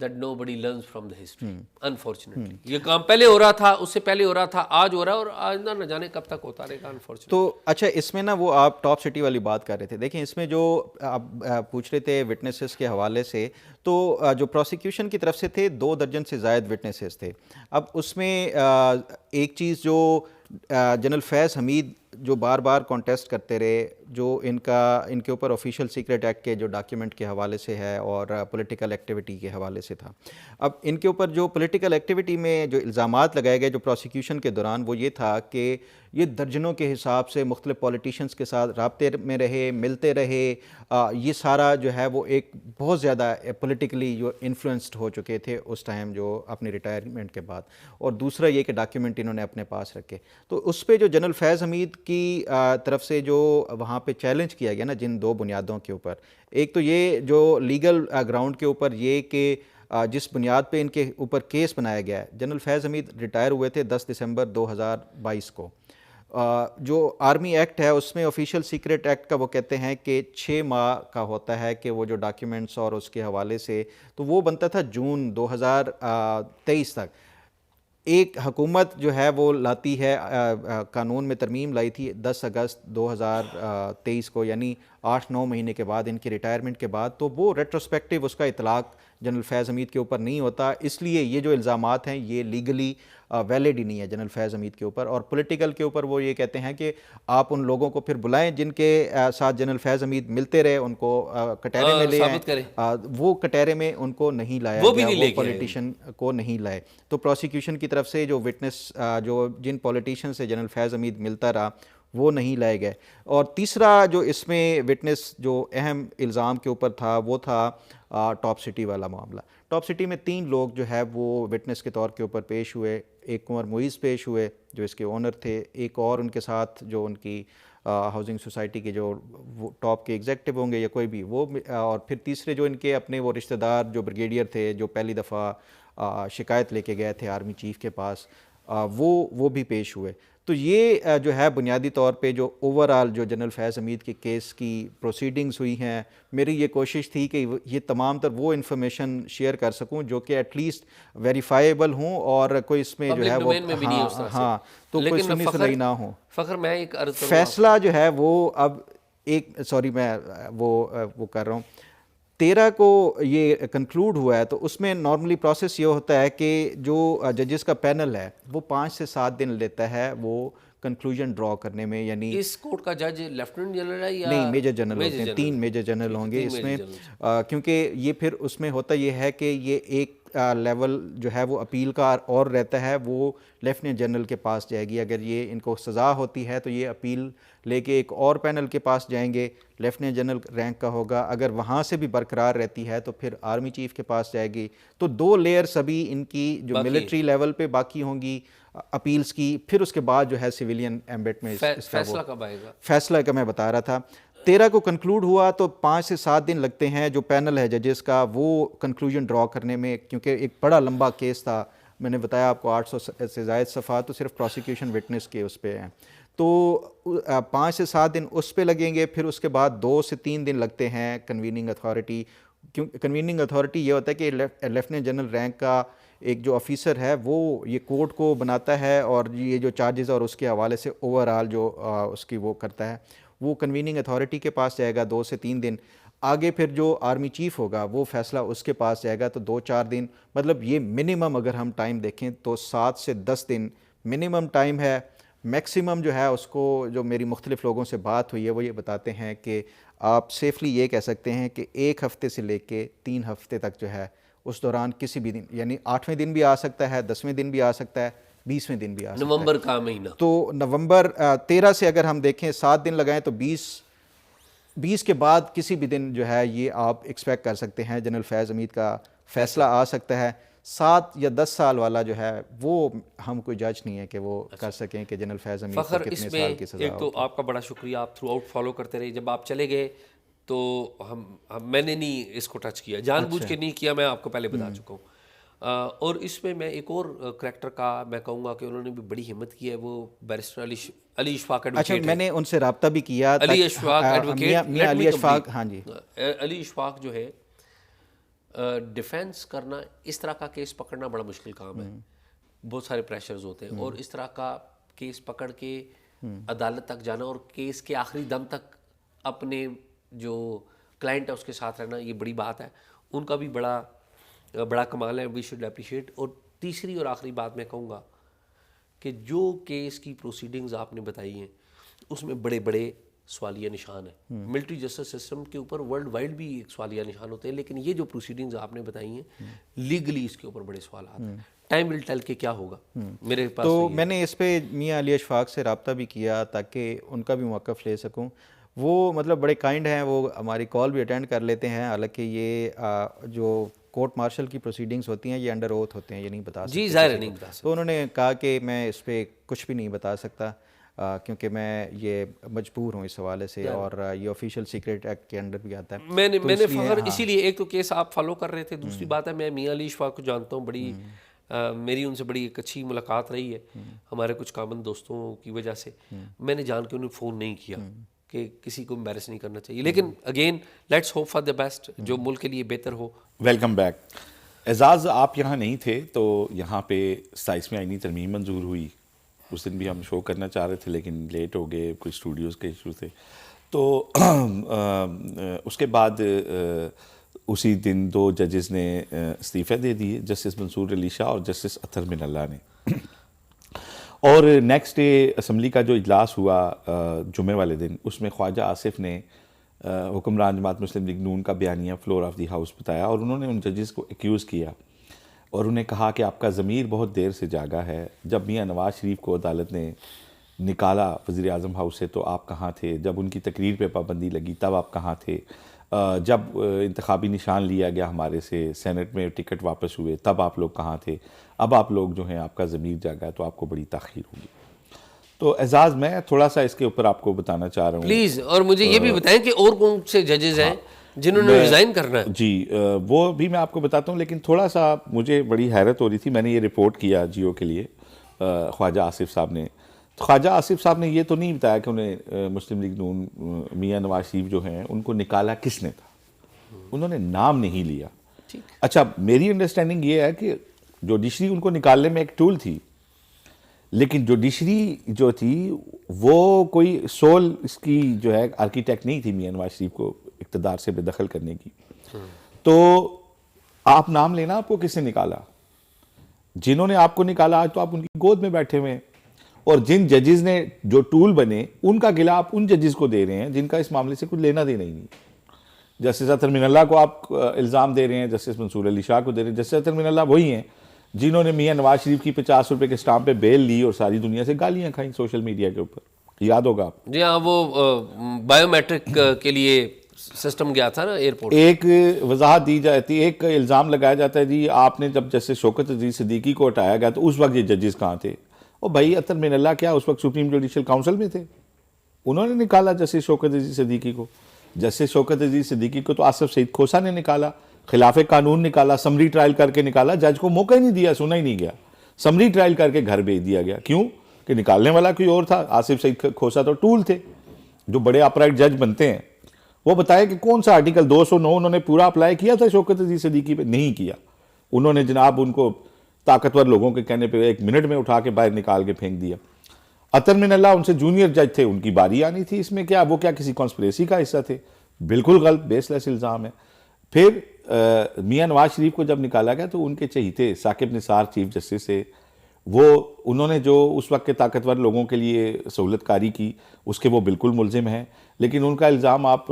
that nobody learns from the history. Unfortunately یہ کام پہلے ہو رہا تھا, اس سے پہلے ہو رہا تھا, آج ہو رہا ہے, اور آئندہ نہ جانے کب تک ہوتا رہے گا. Unfortunately. تو اچھا اس میں نا وہ آپ ٹاپ سٹی والی بات کر رہے تھے, دیکھیں اس میں جو آپ پوچھ رہے تھے وٹنسز کے حوالے سے, تو جو پروسیکیوشن کی طرف سے تھے 2 درجن سے زائد وٹنسز تھے. اب اس میں ایک چیز جو جنرل فیض حمید جو بار بار کانٹیسٹ کرتے رہے, جو ان کے اوپر آفیشیل سیکرٹ ایکٹ کے جو ڈاکیومنٹ کے حوالے سے ہے اور پولیٹیکل ایکٹیویٹی کے حوالے سے تھا. اب ان کے اوپر جو پولیٹیکل ایکٹیویٹی میں جو الزامات لگائے گئے جو پروسیکیوشن کے دوران, وہ یہ تھا کہ یہ درجنوں کے حساب سے مختلف پولیٹیشنز کے ساتھ رابطے میں رہے, ملتے رہے. یہ سارا جو ہے وہ ایک بہت زیادہ پولیٹیکلی جو انفلوئنسڈ ہو چکے تھے اس ٹائم جو اپنی ریٹائرمنٹ کے بعد. اور دوسرا یہ کہ ڈاکیومنٹ انہوں نے اپنے پاس رکھے. تو اس پہ جو جنرل فیض حمید کی طرف سے جو وہاں پہ چیلنج کیا گیا نا جن 2 بنیادوں کے اوپر, ایک تو یہ جو لیگل گراؤنڈ کے اوپر یہ کہ جس بنیاد پہ ان کے اوپر کیس بنایا گیا ہے, جنرل فیض حمید ریٹائر ہوئے تھے 10 دسمبر 2022 کو. جو آرمی ایکٹ ہے اس میں آفیشیل سیکرٹ ایکٹ کا وہ کہتے ہیں کہ 6 ماہ کا ہوتا ہے کہ وہ جو ڈاکیومنٹس اور اس کے حوالے سے, تو وہ بنتا تھا جون 2023 تک. ایک حکومت جو ہے وہ لاتی ہے, قانون میں ترمیم لائی تھی 10 اگست 2023 کو, یعنی 8-9 مہینے کے بعد ان کی ریٹائرمنٹ کے بعد. تو وہ ریٹروسپیکٹیو اس کا اطلاق جنرل فیض حمید کے اوپر نہیں ہوتا, اس لیے یہ جو الزامات ہیں یہ لیگلی ویلڈ ہی نہیں ہے جنرل فیض حمید کے اوپر. اور پولیٹیکل کے اوپر وہ یہ کہتے ہیں کہ آپ ان لوگوں کو پھر بلائیں جن کے ساتھ جنرل فیض حمید ملتے رہے, ان کو کٹہرے میں لے آئیں. وہ کٹہرے میں ان کو نہیں لایا گیا, وہ پولیٹیشین کو نہیں لائے. تو پروسیکیوشن کی طرف سے جو وٹنس جو جن پولیٹیشین سے جنرل فیض حمید ملتا رہا وہ نہیں لائے گئے. اور تیسرا جو اس میں وٹنس جو اہم الزام کے اوپر تھا وہ تھا ٹاپ سٹی والا معاملہ. ٹاپ سٹی میں 3 لوگ جو ہے وہ وٹنس کے طور کے اوپر پیش ہوئے. ایک کنور معیز پیش ہوئے جو اس کے اونر تھے, ایک اور ان کے ساتھ جو ان کی ہاؤسنگ سوسائٹی کے جو ٹاپ کے ایگزیکٹو ہوں گے یا کوئی بھی وہ, اور پھر تیسرے جو ان کے اپنے وہ رشتہ دار جو بریگیڈیئر تھے جو پہلی دفعہ شکایت لے کے گئے تھے آرمی چیف کے پاس, وہ بھی پیش ہوئے. تو یہ جو ہے بنیادی طور پہ جو اوور آل جو جنرل فیض حمید کے کیس کی پروسیڈنگز ہوئی ہیں, میری یہ کوشش تھی کہ یہ تمام تر وہ انفارمیشن شیئر کر سکوں جو کہ ایٹ لیسٹ ویریفائیبل ہوں اور کوئی اس میں جو ہے وہ ہاں تو کوئی سنی سنائی نہ ہو. فخر میں ایک فیصلہ جو ہے وہ اب ایک میں وہ کر رہا ہوں, 13 کو یہ کنکلوڈ ہوا ہے، تو اس میں نارملی پروسیس یہ ہوتا ہے کہ جو ججز کا پینل ہے وہ 5 سے 7 دن لیتا ہے وہ کنکلوژن ڈرا کرنے میں. یعنی اس کورٹ کا جج لیفٹیننٹ جنرل ہے یا نہیں، میجر جنرل ہوتے ہیں، 3 میجر جنرل ہوں گے اس میں، کیونکہ یہ پھر اس میں ہوتا یہ ہے کہ یہ ایک لیول جو ہے وہ اپیل کا اور رہتا ہے، وہ لیفٹیننٹ جنرل کے پاس جائے گی. اگر یہ ان کو سزا ہوتی ہے تو یہ اپیل لے کے ایک اور پینل کے پاس جائیں گے، لیفٹیننٹ جنرل رینک کا ہوگا. اگر وہاں سے بھی برقرار رہتی ہے تو پھر آرمی چیف کے پاس جائے گی. تو 2 لیئرس ابھی ان کی جو ملٹری لیول پہ باقی ہوں گی اپیلز کی. پھر اس کے بعد جو ہے سویلین ایمبٹ میں فیصلہ کب آئے گا؟ فیصلہ کا میں بتا رہا تھا 13 کو کنکلوڈ ہوا، تو 5 سے 7 دن لگتے ہیں جو پینل ہے ججز کا وہ کنکلوژن ڈرا کرنے میں، کیونکہ ایک بڑا لمبا کیس تھا. میں نے بتایا آپ کو 800 سے زائد صفحات تو صرف پروسیکیوشن وٹنس کے اس پہ ہیں. تو 5 سے 7 دن اس پہ لگیں گے. پھر اس کے بعد 2 سے 3 دن لگتے ہیں کنویننگ اتھارٹی. کنویننگ اتھارٹی یہ ہوتا ہے کہ لیفٹیننٹ جنرل رینک کا ایک جو آفیسر ہے وہ یہ کورٹ کو بناتا ہے اور یہ جو چارجز اور اس کے حوالے سے اوور آل جو اس کی وہ کرتا ہے، وہ کنویننگ اتھارٹی کے پاس جائے گا 2 سے 3 دن. آگے پھر جو آرمی چیف ہوگا وہ فیصلہ اس کے پاس جائے گا تو 2-4 دن. مطلب یہ منیمم اگر ہم ٹائم دیکھیں تو 7 سے 10 دن منیمم ٹائم ہے. میکسیمم جو ہے اس کو جو میری مختلف لوگوں سے بات ہوئی ہے وہ یہ بتاتے ہیں کہ آپ سیفلی یہ کہہ سکتے ہیں کہ 1 ہفتے سے لے کے 3 ہفتے تک جو ہے اس دوران کسی بھی دن، یعنی 8ویں دن بھی آ سکتا ہے، 10ویں دن بھی آ سکتا ہے، 20ویں دن بھی آ سکتا ہے. نومبر کا مہینہ تو نومبر 13 سے اگر ہم دیکھیں 7 دن لگائیں تو 20 کے بعد کسی بھی دن جو ہے یہ آپ ایکسپیکٹ کر سکتے ہیں جنرل فیض حمید کا فیصلہ آ سکتا ہے. 7 یا 10 سال والا جو ہے وہ ہم کوئی جج نہیں ہے کہ وہ کر سکیں کہ جنرل فیض حمید کو کتنے سال کی سزا. ایک تو آپ کا بڑا شکریہ، آپ تھرو آؤٹ فالو کرتے رہے. جب آپ چلے گئے تو میں نے نہیں اس کو ٹچ کیا، جان بوجھ کے نہیں کیا، میں آپ کو پہلے بتا چکا ہوں. اور اس میں میں ایک اور کریکٹر کا میں کہوں گا کہ انہوں نے بھی بڑی ہمت کی ہے، وہ بیرسٹر علی اشفاق ایڈوکیٹ. اچھا، میں نے ان سے رابطہ بھی کیا. علی اشفاق ایڈوکیٹ، میاں علی اشفاق، ہاں جی، علی اشفاق جو ہے ڈیفینس کرنا، اس طرح کا کیس پکڑنا بڑا مشکل کام ہے. بہت سارے پریشرز ہوتے ہیں اور اس طرح کا کیس پکڑ کے عدالت تک جانا اور کیس کے آخری دم تک اپنے جو کلائنٹ ہے اس کے ساتھ رہنا، یہ بڑی بات ہے. ان کا بھی بڑا کمال ہے، وی شوڈ اپریشیٹ. اور تیسری اور آخری بات میں کہوں گا کہ جو کیس کی پروسیڈنگز آپ نے بتائی ہیں اس میں بڑے بڑے سوالیہ نشان ہیں. ملٹری جسٹس سسٹم کے اوپر ورلڈ وائڈ بھی ایک سوالیہ نشان ہوتے ہیں، لیکن یہ جو پروسیڈنگز آپ نے بتائی ہیں لیگلی اس کے اوپر بڑے سوالات ہیں. ٹائم ول ٹیل کہ کیا ہوگا. میرے پاس تو میں نے اس پہ میاں علی اشفاق سے رابطہ بھی کیا تاکہ ان کا بھی موقف لے سکوں. وہ مطلب بڑے کائنڈ ہیں، وہ ہماری کال بھی اٹینڈ کر لیتے ہیں. حالانکہ یہ جو کورٹ مارشل کی پروسیڈنگز ہوتی ہیں یہ انڈر اوتھ ہوتے ہیں، یہ نہیں بتا سکتے. جی ظاہر نہیں بتا سکتے. تو انہوں نے کہا کہ میں اس پہ کچھ بھی نہیں بتا سکتا کیونکہ میں یہ مجبور ہوں اس حوالے سے، اور یہ آفیشیل سیکریٹ ایکٹ کے انڈر بھی آتا ہے. میں نے فخر اسی لیے، ایک تو کیس آپ فالو کر رہے تھے، دوسری بات ہے میں میاں علی اشفاق کو جانتا ہوں، بڑی میری ان سے بڑی ایک اچھی ملاقات رہی ہے ہمارے کچھ کامن دوستوں کی وجہ سے. میں نے جان کے انہیں فون نہیں کیا کہ کسی کو امبیرس نہیں کرنا چاہیے، لیکن again let's hope for the best, جو ملک کے لیے بہتر ہو. Welcome back. اعزاز، آپ یہاں نہیں تھے تو یہاں پہ 27ویں آئینی ترمیم منظور ہوئی. اس دن بھی ہم شو کرنا چاہ رہے تھے لیکن لیٹ ہو گئے، کچھ اسٹوڈیوز کے ایشو تھے. تو اس کے بعد اسی دن 2 ججز نے استعفے دے دیے، جسٹس منصور علی شاہ اور جسٹس اطہر من اللہ نے. اور نیکسٹ ڈے اسمبلی کا جو اجلاس ہوا جمعے والے دن، اس میں خواجہ آصف نے حکمران جماعت مسلم لیگ نون کا بیانیہ فلور آف دی ہاؤس بتایا، اور انہوں نے ان ججز کو ایکیوز کیا اور انہیں کہا کہ آپ کا ضمیر بہت دیر سے جاگا ہے. جب میاں نواز شریف کو عدالت نے نکالا وزیر اعظم ہاؤس سے تو آپ کہاں تھے؟ جب ان کی تقریر پہ پابندی لگی تب آپ کہاں تھے؟ جب انتخابی نشان لیا گیا ہمارے سے، سینٹ میں ٹکٹ واپس ہوئے، تب آپ لوگ کہاں تھے؟ اب آپ لوگ جو ہیں، آپ کا ضمیر جاگا ہے تو آپ کو بڑی تاخیر ہوگی. تو اعزاز، میں تھوڑا سا اس کے اوپر آپ کو بتانا چاہ رہا ہوں پلیز. اور مجھے یہ بھی بتائیں کہ اور کون سے ججز ہیں جنہوں نے ریزائن کرنا ہے؟ جی وہ بھی میں آپ کو بتاتا ہوں، لیکن تھوڑا سا مجھے بڑی حیرت ہو رہی تھی. میں نے یہ رپورٹ کیا جیو کے لیے خواجہ آصف صاحب نے. خواجہ آصف صاحب نے یہ تو نہیں بتایا کہ انہیں مسلم لیگ نون میاں نواز شریف جو ہیں ان کو نکالا کس نے تھا. انہوں نے نام نہیں لیا. اچھا، میری انڈرسٹینڈنگ یہ ہے کہ جوڈیشری ان کو نکالنے میں ایک ٹول تھی، لیکن جوڈیشری جو تھی وہ کوئی سول اس کی جو ہے آرکیٹیکٹ نہیں تھی میاں نواز شریف کو اقتدار سے بے دخل کرنے کی. تو آپ نام لینا آپ کو کس نے نکالا؟ جنہوں نے آپ کو نکالا آج تو آپ ان کی گود میں بیٹھے ہوئے ہیں، اور جن ججز نے جو ٹول بنے ان کا گلہ آپ ان ججز کو دے رہے ہیں جن کا اس معاملے سے کچھ لینا دینا ہی نہیں. جسٹس اطہر من اللہ کو آپ الزام دے رہے ہیں، جسٹس منصور علی شاہ کو دے رہے ہیں. جسٹس اطہر من اللہ وہی ہیں جنہوں نے میاں نواز شریف کی 50 روپے کے اسٹامپ پہ بیل لی اور ساری دنیا سے گالیاں کھائیں سوشل میڈیا کے اوپر، یاد ہوگا آپ. جی ہاں، وہ بایو میٹرک کے لیے سسٹم گیا تھا نا ایئرپورٹ. ایک وضاحت دی جاتی ہے، ایک الزام لگایا جاتا ہے جی آپ نے جب جسٹس شوکت عزیز صدیقی کو ہٹایا گیا تو اس وقت یہ ججز کہاں تھے؟ اور بھائی اطہر من اللہ کیا اس وقت سپریم جوڈیشل کاؤنسل میں تھے؟ انہوں نے نکالا جسٹس شوکت عزیز صدیقی کو. جسٹس شوکت عزیز صدیقی کو تو آصف سعید کھوسا نے نکالا، خلاف قانون نکالا، سمری ٹرائل کر کے نکالا. جج کو موقع ہی نہیں دیا، سنا ہی نہیں گیا، سمری ٹرائل کر کے گھر بھیج دیا گیا. کیوں کہ نکالنے والا کوئی اور تھا. آصف سعید کھوسا تو ٹول تھے. جو بڑے اپرائٹ جج بنتے ہیں وہ بتائے کہ کون سا آرٹیکل 209 انہوں نے پورا اپلائی کیا تھا شوکت عزیز صدیقی پہ؟ نہیں کیا. انہوں نے جناب ان کو طاقتور لوگوں کے کہنے پہ 1 منٹ میں اٹھا کے باہر نکال کے پھینک دیا. اطہر من اللہ ان سے جونیئر جج تھے، ان کی باری آنی تھی. اس میں کیا وہ کیا کسی کانسپریسی کا حصہ تھے؟ بالکل غلط، بیس لیس الزام ہے. پھر میاں نواز شریف کو جب نکالا گیا تو ان کے چہیتے ثاقب نثار چیف جسٹس سے، انہوں نے جو اس وقت کے طاقتور لوگوں کے لیے سہولت کاری کی اس کے وہ بالکل ملزم ہیں. لیکن ان کا الزام آپ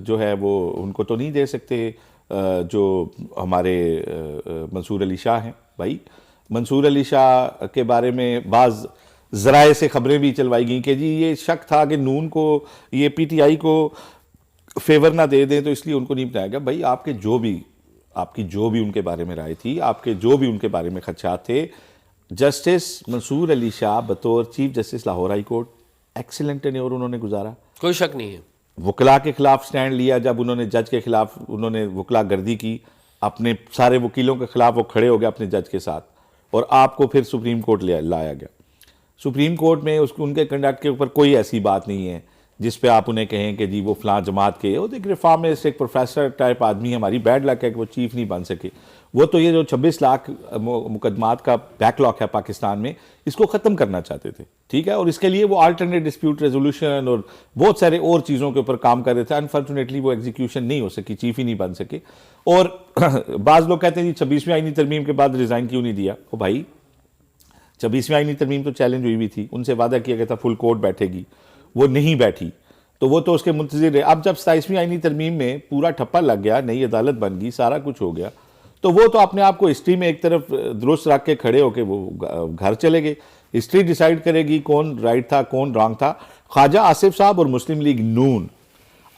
جو ہے وہ ان کو تو نہیں دے سکتے جو ہمارے منصور علی شاہ ہیں. بھائی منصور علی شاہ کے بارے میں بعض ذرائع سے خبریں بھی چلوائی گئیں کہ جی یہ شک تھا کہ نون کو یہ پی ٹی آئی کو فیور نہ دے دیں تو اس لیے ان کو نہیں بتایا گیا. بھائی آپ کی جو بھی ان کے بارے میں رائے تھی، آپ کے جو بھی ان کے بارے میں خدشات تھے، جسٹس منصور علی شاہ بطور chief justice Lahore high court excellent tenure انہوں نے گزارا. کوئی شک نہیں ہے. وکلا کے خلاف سٹینڈ لیا، جب انہوں نے جج کے خلاف انہوں نے وکلا گردی کی، اپنے سارے وکیلوں کے خلاف وہ کھڑے ہو گئے اپنے جج کے ساتھ، اور آپ کو پھر سپریم کورٹ لایا گیا. سپریم کورٹ میں ان کے کنڈکٹ کے اوپر کوئی ایسی بات نہیں ہے جس پہ آپ انہیں کہیں کہ جی وہ فلاں جماعت کے، وہ ایک ریفارمسٹ ایک پروفیسر ٹائپ آدمی ہے، ہماری بیڈ لک ہے کہ وہ چیف نہیں بن سکے. وہ تو یہ جو 26 لاکھ مقدمات کا بیک لاک ہے پاکستان میں، اس کو ختم کرنا چاہتے تھے، ٹھیک ہے، اور اس کے لیے وہ آلٹرنیٹ ڈسپیوٹ ریزولوشن اور بہت سارے اور چیزوں کے اوپر کام کر رہے تھے. انفارچونیٹلی وہ ایگزیکیوشن نہیں ہو سکی، چیف ہی نہیں بن سکے. اور بعض لوگ کہتے ہیں جی 26ویں آئینی ترمیم کے بعد ریزائن کیوں نہیں دیا؟ او بھائی 26ویں آئینی ترمیم تو چیلنج ہوئی بھی تھی، ان سے وعدہ کیا گیا تھا فل کورٹ بیٹھے گی، وہ نہیں بیٹھی، تو وہ تو اس کے منتظر رہے. اب جب 27ویں آئینی ترمیم میں پورا ٹھپا لگ گیا، نئی عدالت بن گئی، سارا کچھ ہو گیا، تو وہ تو اپنے آپ کو ہسٹری میں ایک طرف درست رکھ کے کھڑے ہو کے وہ گھر چلے گئے. ہسٹری ڈیسائیڈ کرے گی کون رائٹ تھا کون رانگ تھا. خواجہ آصف صاحب اور مسلم لیگ نون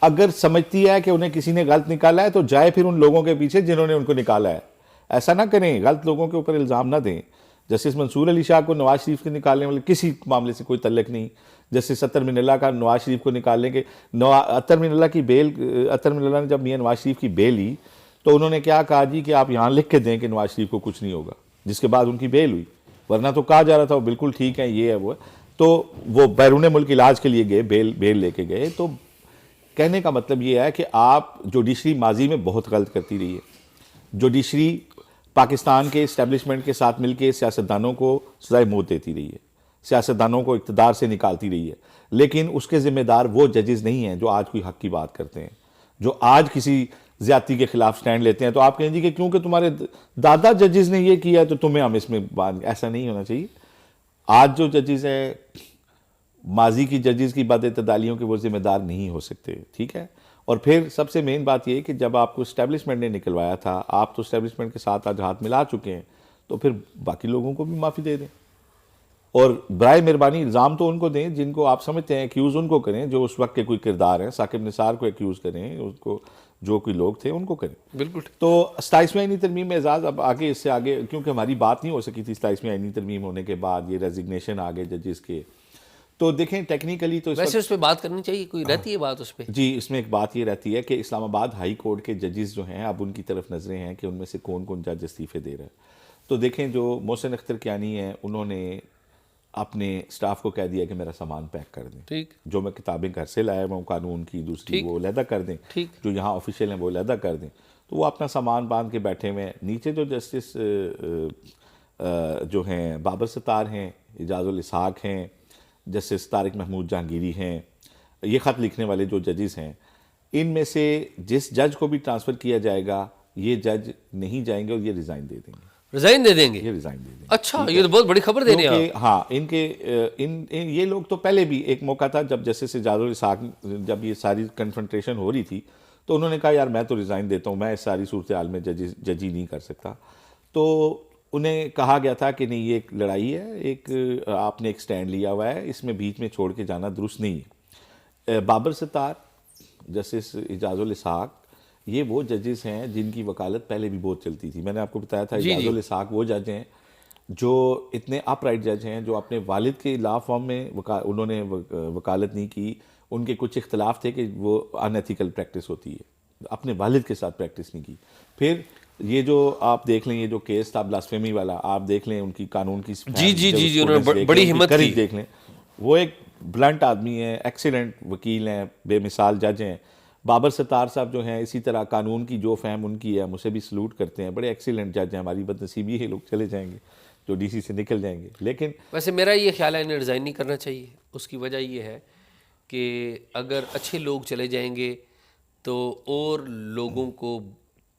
اگر سمجھتی ہے کہ انہیں کسی نے غلط نکالا ہے تو جائے پھر ان لوگوں کے پیچھے جنہوں نے ان کو نکالا ہے. ایسا نہ کریں، غلط لوگوں کے اوپر الزام نہ دیں. جسٹس منصور علی شاہ کو نواز شریف کے نکالنے والے کسی معاملے سے کوئی تعلق نہیں. جسٹس اطہر من اللہ کا نواز شریف کو نکالنے کے، اطہر من اللہ کی بیل، اطہر من اللہ نے جب میاں نواز شریف کی بیل لی تو انہوں نے کیا کہا جی کہ آپ یہاں لکھ کے دیں کہ نواز شریف کو کچھ نہیں ہوگا، جس کے بعد ان کی بیل ہوئی. ورنہ تو کہا جا رہا تھا وہ بالکل ٹھیک ہے، یہ ہے وہ ہے. تو وہ بیرون ملک علاج کے لیے گئے، بیل لے کے گئے. تو کہنے کا مطلب یہ ہے کہ آپ جوڈیشری ماضی میں بہت غلط کرتی رہی ہے. جوڈیشری پاکستان کے اسٹیبلشمنٹ کے ساتھ مل کے سیاستدانوں کو سزائے موت دیتی رہی ہے، سیاستدانوں کو اقتدار سے نکالتی رہی ہے. لیکن اس کے ذمہ دار وہ ججز نہیں ہیں جو آج کوئی حق کی بات کرتے ہیں، جو آج کسی زیادتی کے خلاف سٹینڈ لیتے ہیں. تو آپ کہیں گے کہ کیونکہ تمہارے دادا ججز نے یہ کیا تو تمہیں ہم اس میں ایسا نہیں ہونا چاہیے. آج جو ججز ہیں ماضی کی ججز کی بد اعتدالیوں کے وہ ذمہ دار نہیں ہو سکتے، ٹھیک ہے. اور پھر سب سے مین بات یہ ہے کہ جب آپ کو اسٹیبلشمنٹ نے نکلوایا تھا، آپ تو اسٹیبلشمنٹ کے ساتھ آج ہاتھ ملا چکے ہیں، تو پھر باقی لوگوں کو بھی معافی دے دیں. اور برائے مہربانی الزام تو ان کو دیں جن کو آپ سمجھتے ہیں، ایکیوز ان کو کریں جو اس وقت کے کوئی کردار ہیں. ثاقب نثار کو ایکیوز کریں، اس کو جو کوئی لوگ تھے ان کو کریں. بالکل. تو 27ویں آئینی ترمیم میں اعزاز اب آگے اس سے آگے کیونکہ ہماری بات نہیں ہو سکی تھی 27ویں آئینی ترمیم ہونے کے بعد، یہ ریزگنیشن آ گئے ججز کے. تو دیکھیں ٹیکنیکلی تو ویسے اس پہ بات کرنی چاہیے، کوئی رہتی ہے بات اس پہ؟ جی اس میں ایک بات یہ رہتی ہے کہ اسلام آباد ہائی کورٹ کے ججز جو ہیں اب ان کی طرف نظریں ہیں کہ ان میں سے کون کون جج استعفے دے رہا ہے. تو دیکھیں جو محسن اختر کیانی ہیں انہوں نے اپنے سٹاف کو کہہ دیا کہ میرا سامان پیک کر دیں، ٹھیک، جو میں کتابیں گھر سے لایا ہوں قانون کی دوسری وہ علیحدہ کر دیں، جو یہاں آفیشیل ہیں وہ علیحدہ کر دیں. تو وہ اپنا سامان باندھ کے بیٹھے ہوئے ہیں. نیچے جو جسٹس جو ہیں بابر ستار ہیں، اعجاز الاسحاق ہیں، جسٹس طارق محمود جہانگیری ہیں، یہ خط لکھنے والے جو ججز ہیں، ان میں سے جس جج کو بھی ٹرانسفر کیا جائے گا یہ جج نہیں جائیں گے اور یہ ریزائن دے دیں گے. ریزائن دے دیں گے؟ یہ ریزائن دے دیں گے. اچھا، یہ تو بہت بڑی خبر دے رہے ہیں آپ. ہاں ان کے یہ لوگ تو پہلے بھی ایک موقع تھا جب جسٹس اعجاز الاسحاق جب یہ ساری کنفرنٹریشن ہو رہی تھی تو انہوں نے کہا یار میں تو ریزائن دیتا ہوں, میں اس ساری صورتحال میں ججی نہیں کر سکتا. تو انہیں کہا گیا تھا کہ نہیں یہ ایک لڑائی ہے, ایک آپ نے ایک سٹینڈ لیا ہوا ہے, اس میں بیچ میں چھوڑ کے جانا درست نہیں ہے. بابر ستار, جسٹس اعجاز الاسحاق, یہ وہ ججز ہیں جن کی وکالت پہلے بھی بہت چلتی تھی. میں نے آپ کو بتایا تھا اعجاز الاسحاق وہ جج ہیں جو اتنے اپ رائٹ جج ہیں, جو اپنے والد کے لا فارم میں انہوں نے وکالت نہیں کی. ان کے کچھ اختلاف تھے کہ وہ ان ایتھیکل پریکٹس ہوتی ہے, اپنے والد کے ساتھ پریکٹس نہیں کی. پھر یہ جو آپ دیکھ لیں یہ جو کیس تھا بلاسفیمی والا, آپ دیکھ لیں ان کی قانون کی جی انہوں نے بڑی ہمت کی. دیکھ لیں وہ ایک بلنٹ آدمی ہیں, ایکسیلنٹ وکیل ہیں, بے مثال جج ہیں. بابر ستار صاحب جو ہیں اسی طرح قانون کی جو فہم ان کی ہے ہم اسے بھی سلوٹ کرتے ہیں, بڑے ایکسیلنٹ جج ہیں. ہماری بدنصیبی ہے لوگ چلے جائیں گے جو ڈی سی سے نکل جائیں گے. لیکن ویسے میرا یہ خیال ہے انہیں ریزائن نہیں کرنا چاہیے. اس کی وجہ یہ ہے کہ اگر اچھے لوگ چلے جائیں گے تو اور لوگوں کو,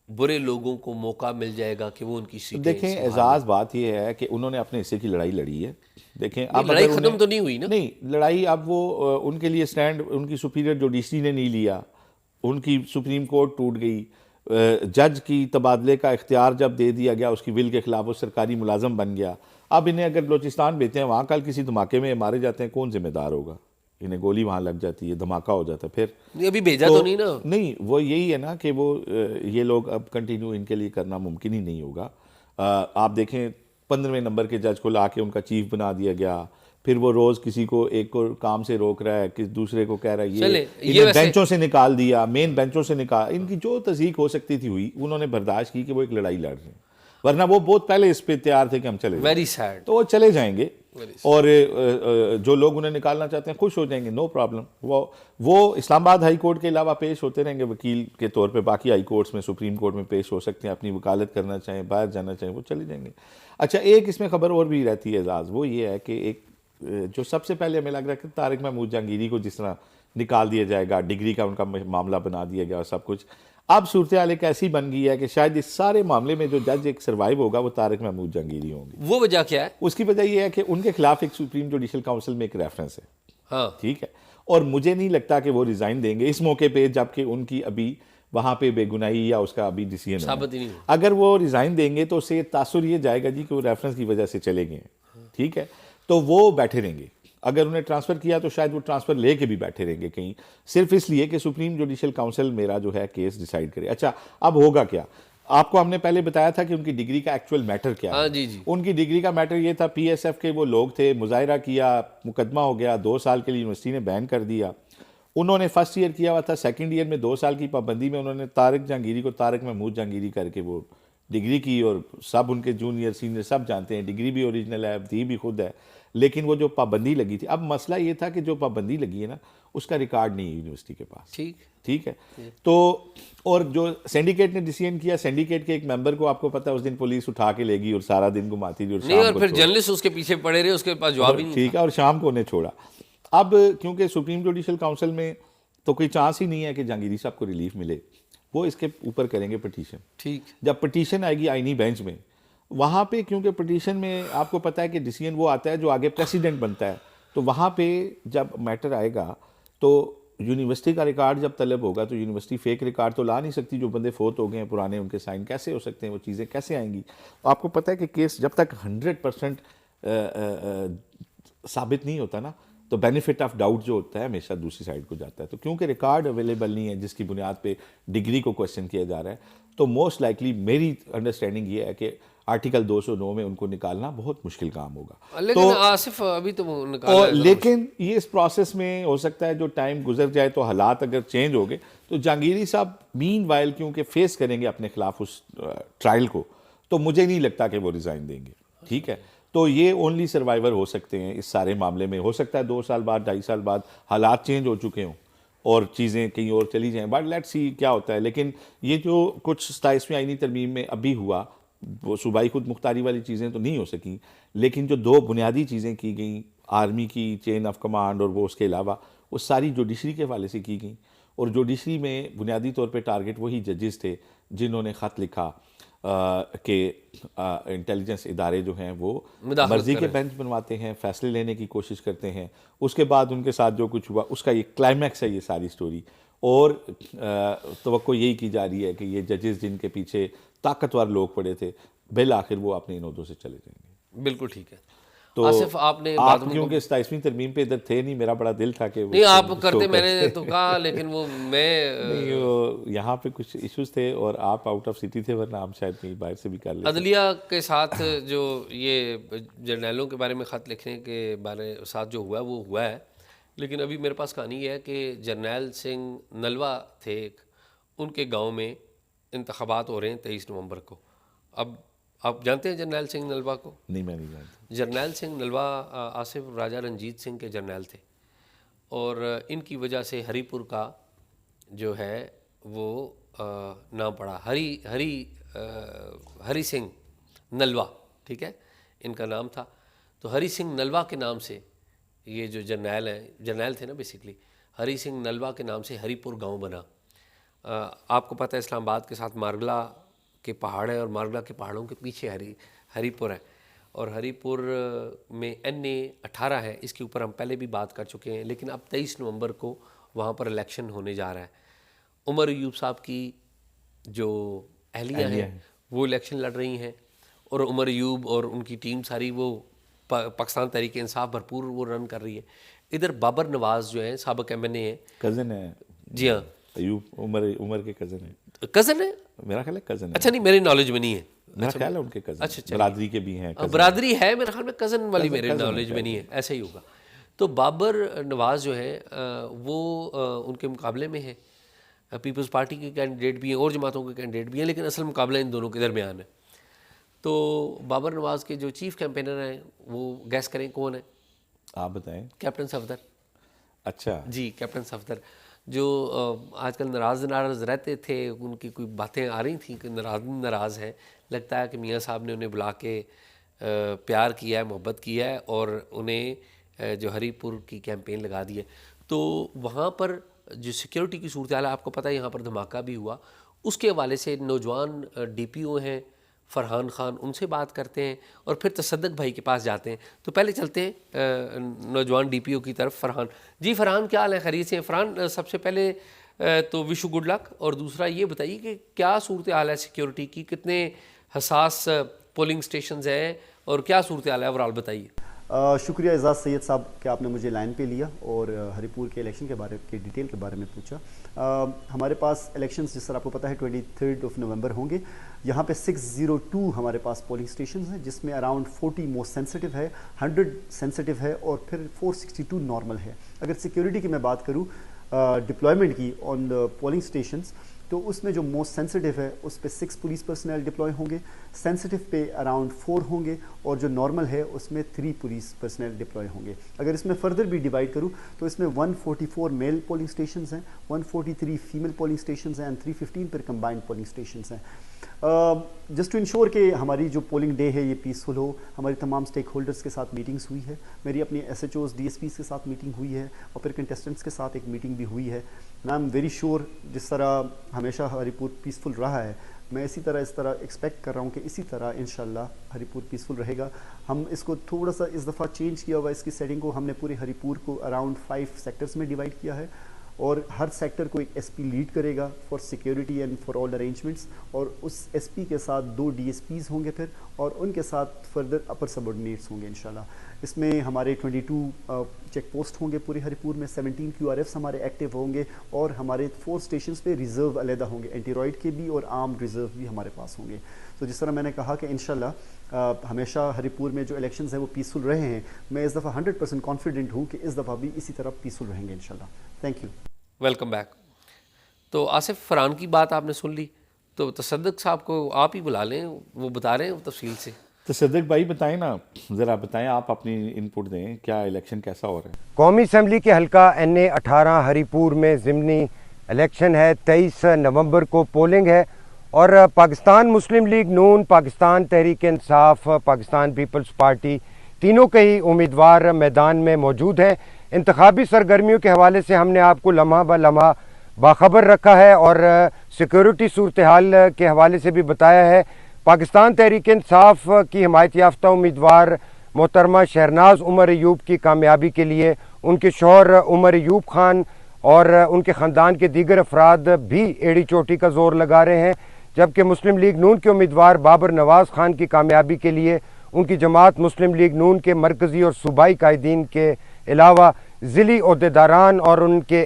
برے لوگوں کو موقع مل جائے گا کہ وہ ان کی سیٹیں. دیکھیں اعزاز بات یہ ہے کہ انہوں نے اپنے حصے کی لڑائی لڑی ہے. دیکھیں اب لڑائی ختم تو نہیں ہوئی نا. نہیں لڑائی اب وہ ان کے لیے سٹینڈ ان کی سپیریئر جوڈیشری نے نہیں لیا, ان کی سپریم کورٹ ٹوٹ گئی. جج کی تبادلے کا اختیار جب دے دیا گیا اس کی ول کے خلاف, وہ سرکاری ملازم بن گیا. اب انہیں اگر بلوچستان بھیجتے ہیں وہاں کل کسی دھماکے میں مارے جاتے ہیں کون ذمہ دار ہوگا؟ انہیں گولی وہاں لگ جاتی ہے, دھماکہ ہو جاتا ہے. پھر ابھی بھیجا تو نہیں نا. نہیں وہ یہی ہے نا کہ وہ یہ لوگ اب کنٹینیو ان کے لیے کرنا ممکن ہی نہیں ہوگا. آپ دیکھیں 15ویں نمبر کے جج کو لا کے ان کا چیف بنا دیا گیا, پھر وہ روز کسی کو ایک کو کام سے روک رہا ہے, کس دوسرے کو کہہ رہا ہے یہ بینچوں سے نکال دیا, مین بینچوں سے نکال. ان کی جو تصدیق ہو سکتی تھی ہوئی, انہوں نے برداشت کی کہ وہ ایک لڑائی لڑ رہے ہیں, ورنہ وہ بہت پہلے اس پہ تیار تھے کہ ہم چلے جائیں. Very sad. تو وہ چلے جائیں گے اور جو لوگ انہیں نکالنا چاہتے ہیں خوش ہو جائیں گے, نو پرابلم. وہ اسلام آباد ہائی کورٹ کے علاوہ پیش ہوتے رہیں گے وکیل کے طور پہ, باقی ہائی کورٹس میں سپریم کورٹ میں پیش ہو سکتے ہیں, اپنی وکالت کرنا چاہیں, باہر جانا چاہیں, وہ چلے جائیں گے. اچھا ایک اس میں خبر اور بھی رہتی ہے اعزاز, وہ یہ ہے کہ ایک جو سب سے پہلے ہمیں لگ رہا ہے کہ طارق محمود جہانگیری کو جس طرح نکال دیا جائے گا, ڈگری کا ان کا معاملہ بنا دیا گیا اور سب کچھ, اب صورتحال ایک ایسی بن گئی ہے کہ شاید اس سارے معاملے میں جو جج ایک سروائیو ہوگا وہ طارق محمود جہانگیری ہوں گے. وہ وجہ کیا ہے؟ اس کی وجہ یہ ہے کہ ان کے خلاف ایک سپریم جوڈیشل کاؤنسل میں ایک ریفرنس ہے. ہاں ٹھیک ہے, اور مجھے نہیں لگتا کہ وہ ریزائن دیں گے اس موقع پہ جبکہ ان کی ابھی وہاں پہ بے گناہی یا اس کا ابھی ڈیسیژن ثابت ہی نہیں. اگر وہ ریزائن دیں گے تو اس سے تاثر یہ جائے گا جی کہ وہ ریفرنس کی وجہ سے چلے گئے. ٹھیک ہے, تو وہ بیٹھے رہیں گے. اگر انہیں ٹرانسفر کیا تو شاید وہ ٹرانسفر لے کے بھی بیٹھے رہیں گے کہیں, صرف اس لیے کہ سپریم جوڈیشل کاؤنسل میرا جو ہے کیس ڈیسائیڈ کرے. اچھا اب ہوگا کیا, آپ کو ہم نے پہلے بتایا تھا کہ ان کی ڈگری کا ایکچوئل میٹر کیا ہے. جی ان کی ڈگری کا میٹر یہ تھا, پی ایس ایف کے وہ لوگ تھے, مظاہرہ کیا, مقدمہ ہو گیا, 2 سال کے لیے یونیورسٹی نے بین کر دیا. انہوں نے فرسٹ ایئر کیا ہوا تھا, سیکنڈ ایئر میں 2 سال کی پابندی میں انہوں نے طارق جہانگیری کو طارق محمود جہانگیری کر کے وہ ڈگری کی, اور سب ان کے جونیئر سینئر سب جانتے ہیں ڈگری بھی اوریجنل ہے, دی بھی خود ہے. لیکن وہ جو پابندی لگی تھی, اب مسئلہ یہ تھا کہ جو پابندی لگی ہے نا اس کا ریکارڈ نہیں ہے یونیورسٹی کے پاس. ٹھیک ہے, تو اور جو سینڈیکیٹ نے ڈیسیژن کیا, سینڈیکیٹ کے ایک ممبر کو آپ کو پتا اس دن پولیس اٹھا کے لے گئی اور سارا دن گھماتی رہی, اور پھر جرنلسٹ اس کے پیچھے پڑے رہے, اس کے پاس جواب ہی نہیں. ٹھیک ہے, اور شام کو انہیں چھوڑا. اب کیونکہ سپریم جوڈیشل کاؤنسل میں تو کوئی چانس ہی نہیں ہے کہ جہانگیری صاحب کو ریلیف ملے, وہ اس کے اوپر کریں گے پٹیشن. ٹھیک, جب پٹیشن آئے گی آئینی بینچ میں, وہاں پہ کیونکہ پٹیشن میں آپ کو پتہ ہے کہ ڈیسیژن وہ آتا ہے جو آگے پریسیڈنٹ بنتا ہے, تو وہاں پہ جب میٹر آئے گا تو یونیورسٹی کا ریکارڈ جب طلب ہوگا تو یونیورسٹی فیک ریکارڈ تو لا نہیں سکتی, جو بندے فوت ہو گئے ہیں پرانے ان کے سائن کیسے ہو سکتے ہیں, وہ چیزیں کیسے آئیں گی. آپ کو پتہ ہے کہ کیس جب تک 100% ثابت نہیں ہوتا نا تو بینیفٹ آف ڈاؤٹ جو ہوتا ہے ہمیشہ دوسری سائڈ کو جاتا ہے. تو کیونکہ ریکارڈ اویلیبل نہیں ہے جس کی بنیاد پہ ڈگری کو کویسچن کیا جا رہا ہے, تو موسٹ لائکلی میری انڈرسٹینڈنگ یہ ہے کہ آرٹیکل 209 میں ان کو نکالنا بہت مشکل کام ہوگا. لیکن آصف ابھی تو نکالنا, لیکن یہ اس پروسیس میں ہو سکتا ہے جو ٹائم گزر جائے تو حالات اگر چینج ہو گئے تو جہانگیری صاحب مین وائل کیونکہ فیس کریں گے اپنے خلاف اس ٹرائل کو, تو مجھے نہیں لگتا کہ وہ ریزائن دیں گے. ٹھیک ہے, تو یہ اونلی سروائیور ہو سکتے ہیں اس سارے معاملے میں. ہو سکتا ہے 2 سال بعد 2.5 سال بعد حالات چینج ہو چکے ہوں اور چیزیں کہیں اور چلی جائیں, بٹ لیٹ سی کیا ہوتا ہے. لیکن یہ جو کچھ 27ویں آئینی ترمیم میں ابھی ہوا, وہ صوبائی خود مختاری والی چیزیں تو نہیں ہو سکیں, لیکن جو 2 بنیادی چیزیں کی گئیں, آرمی کی چین آف کمانڈ اور وہ اس کے علاوہ وہ ساری جوڈیشری کے حوالے سے کی گئیں, اور جوڈیشری میں بنیادی طور پہ ٹارگٹ وہی ججز تھے جنہوں نے خط لکھا کہ انٹیلیجنس ادارے جو ہیں وہ مرضی کے بینچ بنواتے ہیں, فیصلے لینے کی کوشش کرتے ہیں. اس کے بعد ان کے ساتھ جو کچھ ہوا اس کا یہ کلائمیکس ہے یہ ساری سٹوری, اور توقع یہی کی جا رہی ہے کہ یہ ججز جن کے پیچھے طاقتور لوگ پڑے تھے بالآخر وہ اپنے ان عہدوں سے چلے جائیں گے. بالکل ٹھیک ہے. تو آصف آپ نے کیونکہ 27ویں ترمیم پہ ادھر تھے نہیں, میرا بڑا دل تھا کہ نہیں آپ کرتے, میں نے تو کہا لیکن وہ نہیں یہاں پہ کچھ ایشوز تھے اور آپ آؤٹ آف سٹی تھے, ورنہ ہم شاید کہیں باہر سے بھی کر لیتے. عدلیہ کے ساتھ جو یہ جرنیلوں کے بارے میں خط لکھنے کے بارے ساتھ جو ہوا وہ ہوا ہے, لیکن ابھی میرے پاس کہانی یہ ہے کہ جرنیل سنگھ نلوا تھے ایک, ان کے گاؤں میں انتخابات ہو رہے ہیں 23 نومبر کو. اب آپ جانتے ہیں جرنیل سنگھ نلوا کو؟ نہیں میں نہیں جانتا. جرنیل سنگھ نلوا آصف راجہ رنجیت سنگھ کے جرنیل تھے, اور ان کی وجہ سے ہری پور کا جو ہے وہ نام پڑا, ہری سنگھ نلوا, ٹھیک ہے ان کا نام تھا. تو ہری سنگھ نلوا کے نام سے یہ جو جرنیل ہیں, جرنیل تھے نا بیسیکلی, ہری سنگھ نلوا کے نام سے ہری پور گاؤں بنا. آپ کو پتہ ہے اسلام آباد کے ساتھ مارگلا کے پہاڑ ہے, اور مارگلا کے پہاڑوں کے پیچھے ہری پور ہے, اور ہری پور میں NA18 ہے. اس کے اوپر ہم پہلے بھی بات کر چکے ہیں, لیکن اب 23 نومبر کو وہاں پر الیکشن ہونے جا رہا ہے. عمر ایوب صاحب کی جو اہلیہ ہیں وہ الیکشن لڑ رہی ہیں, اور عمر ایوب اور ان کی ٹیم ساری وہ پاکستان تحریک انصاف بھرپور وہ رن کر رہی ہے. ادھر بابر نواز جو ہیں سابق MNA ہیں, کزن ہے. جی ہاں ایوب عمر کے کزن ہیں. کزن ہے میرا خیال ہے کزن ہے. اچھا نہیں میری نالج میں نہیں ہے. میرا خیال ہے ان کے کزن, اچھا برادری کے بھی ہیں. برادری ہے میرے خیال میں, کزن والی میرے نالج میں نہیں ہے, ایسا ہی ہوگا. تو بابر نواز جو ہیں وہ ان کے مقابلے میں ہے, پیپلز پارٹی کے کینڈیڈیٹ بھی ہیں اور جماعتوں کے کینڈیڈیٹ بھی ہیں, لیکن اصل مقابلہ ان دونوں کے درمیان ہے. تو بابر نواز کے جو چیف کیمپینر ہیں وہ گیس کریں کون ہیں؟ آپ بتائیں. کیپٹن صفدر. اچھا جی کیپٹن صفدر, جو آج کل ناراض رہتے تھے, ان کی کوئی باتیں آ رہی تھیں کہ ناراض ہیں. لگتا ہے کہ میاں صاحب نے انہیں بلا کے پیار کیا ہے, محبت کیا ہے, اور انہیں جو ہری پور کی کیمپین لگا دی ہے. تو وہاں پر جو سیکیورٹی کی صورتحال ہے, آپ کو پتہ ہے یہاں پر دھماکہ بھی ہوا, اس کے حوالے سے نوجوان DPO ہیں فرحان خان, ان سے بات کرتے ہیں اور پھر تصدق بھائی کے پاس جاتے ہیں. تو پہلے چلتے ہیں نوجوان DPO کی طرف. فرحان جی, فرحان کیا حال ہے, خیریت سے ہیں؟ فرحان سب سے پہلے تو وشو گڈ لک, اور دوسرا یہ بتائیے کہ کیا صورتحال ہے سیکیورٹی کی, کتنے حساس پولنگ سٹیشنز ہیں اور کیا صورتحال ہے اوورال بتائیے. شکریہ اعزاز سید صاحب کہ آپ نے مجھے لائن پہ لیا اور ہری پور کے الیکشن کے بارے کے ڈیٹیل کے بارے میں پوچھا. ہمارے پاس الیکشنز جس طرح آپ کو پتہ ہے 23 نومبر ہوں گے. یہاں پہ 602 ہمارے پاس پولنگ سٹیشنز ہیں, جس میں اراؤنڈ 40 موسٹ سینسٹیو ہے, 100 سینسٹیو ہے, اور پھر 462 نارمل ہے. اگر سیکیورٹی کی میں بات کروں ڈپلائمنٹ کی آن دا پولنگ سٹیشنز, تو اس میں جو موسٹ سینسٹیو ہے اس پہ 6 پولیس پرسنل ڈپلوائے ہوں گے, سینسٹیو پہ اراؤنڈ 4 ہوں گے, اور جو نارمل ہے اس میں 3 پولیس پرسنل ڈپلوائے ہوں گے. اگر اس میں فردر بھی ڈیوائڈ کروں تو اس میں 144 میل پولنگ سٹیشنز ہیں, 143 فیمیل پولنگ سٹیشنز ہیں, and 315 per combined polling stations ہیں. جسٹ ٹو انشور کہ ہماری جو پولنگ ڈے ہے یہ پیسفل ہو, ہماری تمام سٹیک ہولڈرز کے ساتھ میٹنگز ہوئی ہے. میری اپنی SHOs DSPs کے ساتھ میٹنگ ہوئی ہے, اور پھر کنٹیسٹنٹس کے ساتھ ایک میٹنگ بھی ہوئی ہے. آئی ایم ویری شیور جس طرح ہمیشہ ہری پور پیسفل رہا ہے, میں اس طرح ایکسپیکٹ کر رہا ہوں کہ اسی طرح انشاءاللہ ہری پور پیسفل رہے گا. ہم اس کو تھوڑا سا اس دفعہ چینج کیا ہوا, اس کی سیٹنگ کو ہم نے پورے ہری پور کو اراؤنڈ 5 سیکٹرز میں ڈیوائڈ کیا ہے, اور ہر سیکٹر کو ایک SP لیڈ کرے گا for security and for all arrangements, اور اس SP کے ساتھ 2 DSPs ہوں گے پھر, اور ان کے ساتھ فردر اپر سب آرڈینیٹس ہوں گے انشاءاللہ. اس میں ہمارے 22 چیک پوسٹ ہوں گے پورے ہری پور میں, 17 QRFs ہمارے ایکٹیو ہوں گے, اور ہمارے 4 سٹیشنز پہ ریزرو علیحدہ ہوں گے, اینٹی رائڈ کے بھی اور آرم ریزرو بھی ہمارے پاس ہوں گے. تو جس طرح میں نے کہا کہ انشاءاللہ ہمیشہ ہری پور میں جو الیکشنز ہیں وہ پیسفل رہے ہیں, میں اس دفعہ 100% کانفیڈنٹ ہوں کہ اس دفعہ بھی اسی طرح پیسفل رہیں گے انشاءاللہ. Thank you. Welcome back. تو آصف فرحان کی بات آپ نے سن لی, تو تصدق صاحب کو آپ ہی بلا لیں, وہ بتا رہے ہیں تفصیل سے. تصدق بھائی بتائیں نا, ذرا بتائیں, آپ اپنی ان پٹ دیں, کیا الیکشن کیسا ہو رہا ہے؟ قومی اسمبلی کے حلقہ NA18 ہری پور میں ضمنی الیکشن ہے. 23 نومبر کو پولنگ ہے, اور پاکستان مسلم لیگ نون, پاکستان تحریک انصاف, پاکستان پیپلز پارٹی, تینوں کے ہی امیدوار میدان میں موجود ہیں. انتخابی سرگرمیوں کے حوالے سے ہم نے آپ کو لمحہ بہ لمحہ باخبر رکھا ہے اور سیکورٹی صورتحال کے حوالے سے بھی بتایا ہے۔ پاکستان تحریک انصاف کی حمایت یافتہ امیدوار محترمہ شہرناز عمر ایوب کی کامیابی کے لیے ان کے شوہر عمر ایوب خان اور ان کے خاندان کے دیگر افراد بھی ایڑی چوٹی کا زور لگا رہے ہیں، جبکہ مسلم لیگ نون کے امیدوار بابر نواز خان کی کامیابی کے لیے ان کی جماعت مسلم لیگ نون کے مرکزی اور صوبائی قائدین کے علاوہ ضلعی عہدیداران اور ان کے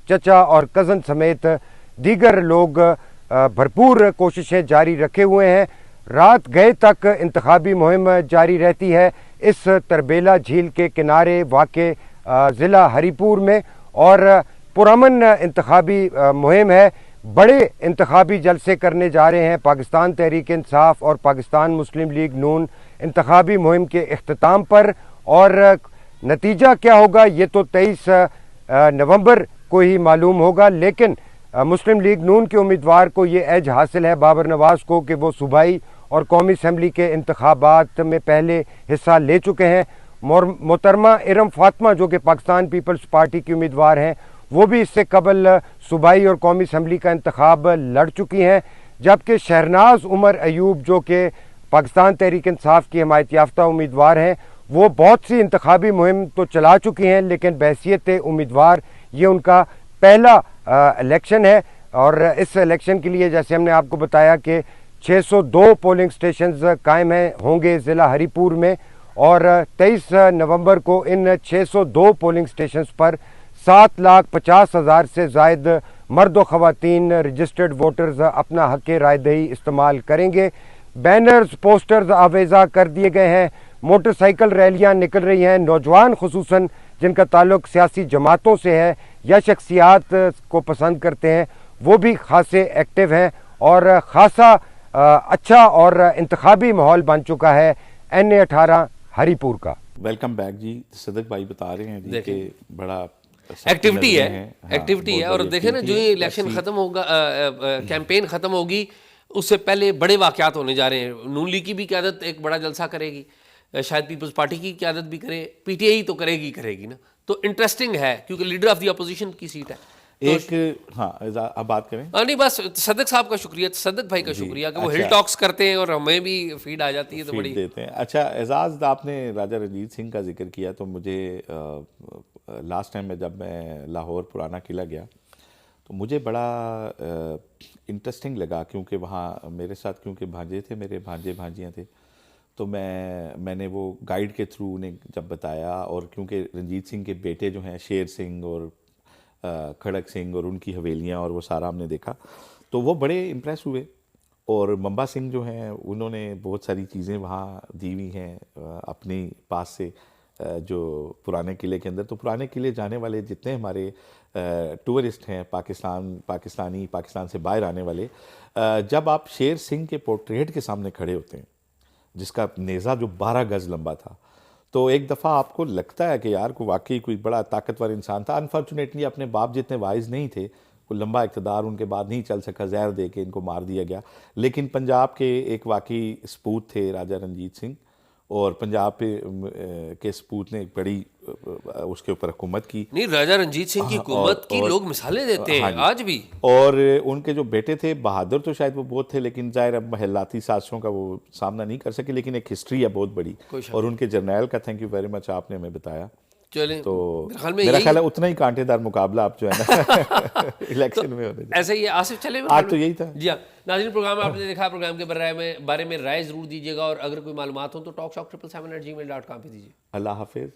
چچا اور کزن سمیت دیگر لوگ بھرپور کوششیں جاری رکھے ہوئے ہیں۔ رات گئے تک انتخابی مہم جاری رہتی ہے اس تربیلا جھیل کے کنارے واقع ضلع ہری پور میں، اور پرامن انتخابی مہم ہے۔ بڑے انتخابی جلسے کرنے جا رہے ہیں پاکستان تحریک انصاف اور پاکستان مسلم لیگ نون انتخابی مہم کے اختتام پر، اور نتیجہ کیا ہوگا یہ تو 23 نومبر کو ہی معلوم ہوگا، لیکن مسلم لیگ نون کے امیدوار کو یہ ایج حاصل ہے بابر نواز کو کہ وہ صوبائی اور قومی اسمبلی کے انتخابات میں پہلے حصہ لے چکے ہیں۔ محترمہ ارم فاطمہ جو کہ پاکستان پیپلز پارٹی کی امیدوار ہیں، وہ بھی اس سے قبل صوبائی اور قومی اسمبلی کا انتخاب لڑ چکی ہیں، جبکہ شہرناز عمر ایوب جو کہ پاکستان تحریک انصاف کی حمایت یافتہ امیدوار ہیں، وہ بہت سی انتخابی مہم تو چلا چکی ہیں، لیکن بحیثیت امیدوار یہ ان کا پہلا الیکشن ہے، اور اس الیکشن کے لیے جیسے ہم نے آپ کو بتایا کہ 602 پولنگ سٹیشنز قائم ہوں گے ضلع ہری پور میں، اور 23 نومبر کو ان 602 پولنگ سٹیشنز پر 7,50,000 سے زائد مرد و خواتین رجسٹرڈ ووٹرز اپنا حق رائے دہی استعمال کریں گے۔ بینرز پوسٹرز آویزہ کر دیے گئے ہیں، موٹر سائیکل ریلیاں نکل رہی ہیں، نوجوان خصوصاً جن کا تعلق سیاسی جماعتوں سے ہے یا شخصیات کو پسند کرتے ہیں، وہ بھی خاصے ایکٹیو ہیں، اور خاصا اچھا اور انتخابی ماحول بن چکا ہے NA 18 ہری پور کا۔ ویلکم بیک جی۔ صدق بھائی بتا رہے ہیں جی کہ بڑا ایکٹیویٹی ہے، ایکٹیویٹی ہے، اور دیکھیں نا جو یہ الیکشن ختم ہوگا، کیمپین ختم ہوگی، اس سے پہلے بڑے واقعات ہونے جا رہے ہیں۔ نون لیگ کی بھی قیادت ایک بڑا جلسہ کرے گی، شاید پیپلز پارٹی کی قیادت بھی کرے، PTI تو کرے گی نا، تو انٹرسٹنگ ہے کیونکہ لیڈر آف دی اپوزیشن کی سیٹ ہے۔ ایک ہاں اب بات کریں، نہیں بس صدق صاحب کا شکریہ، صدق بھائی کا شکریہ کہ وہ ہل ٹاکس کرتے ہیں اور ہمیں بھی فیڈ آ جاتی ہے تو بڑی دیتے ہیں۔ اچھا اعزاز، آپ نے راجہ رنجیت سنگھ کا ذکر کیا تو مجھے لاسٹ ٹائم میں جب میں لاہور پرانا قلعہ گیا تو مجھے بڑا انٹرسٹنگ لگا، کیونکہ وہاں میرے ساتھ کیونکہ بھانجے تھے، میرے بھانجے بھانجیاں تھے، تو میں نے وہ گائیڈ کے تھرو انہیں جب بتایا، اور کیونکہ رنجیت سنگھ کے بیٹے جو ہیں شیر سنگھ اور کھڑک سنگھ اور ان کی حویلیاں اور وہ سارا ہم نے دیکھا تو وہ بڑے امپریس ہوئے، اور ممبا سنگھ جو ہیں انہوں نے بہت ساری چیزیں وہاں دی ہوئی ہیں اپنی پاس سے جو پرانے قلعے کے اندر۔ تو پرانے قلعے جانے والے جتنے ہمارے ٹورسٹ ہیں پاکستان سے باہر آنے والے، جب آپ شیر سنگھ کے پورٹریٹ کے سامنے کھڑے ہوتے ہیں جس کا نیزہ جو 12 گز لمبا تھا، تو ایک دفعہ آپ کو لگتا ہے کہ یار کو واقعی کوئی بڑا طاقتور انسان تھا۔ انفارچونیٹلی اپنے باپ جتنے وائز نہیں تھے، کوئی لمبا اقتدار ان کے بعد نہیں چل سکا، زہر دے کے ان کو مار دیا گیا، لیکن پنجاب کے ایک واقعی سپوت تھے راجہ رنجیت سنگھ، اور پنجاب کے سپوت نے ایک بڑی اس کے اوپر حکومت کی۔ نہیں، راجہ رنجیت سنگھ کی حکومت کی لوگ مثالیں دیتے ہیں آج بھی، اور ان کے جو بیٹے تھے بہادر تو شاید وہ بہت تھے، لیکن ظاہر اب محلاتی سازشوں کا وہ سامنا نہیں کر سکے، لیکن ایک ہسٹری ہے بہت بڑی، اور ان کے جرنیل کا تھینک یو ویری مچ، آپ نے ہمیں بتایا۔ چلیں تو میرا خیال ہے اتنا ہی کانٹے دار مقابلہ آپ جو ہے نا الیکشن میں ہونے ایسا ہی ہے۔ آصف چلے آج تو یہی تھا جی ہاں ناظرین، پروگرام آپ نے دیکھا، پروگرام کے بارے میں رائے ضرور دیجیے گا، اور اگر کوئی معلومات ہوں تو talkshow777@gmail.com پہ دیجیے۔ اللہ حافظ۔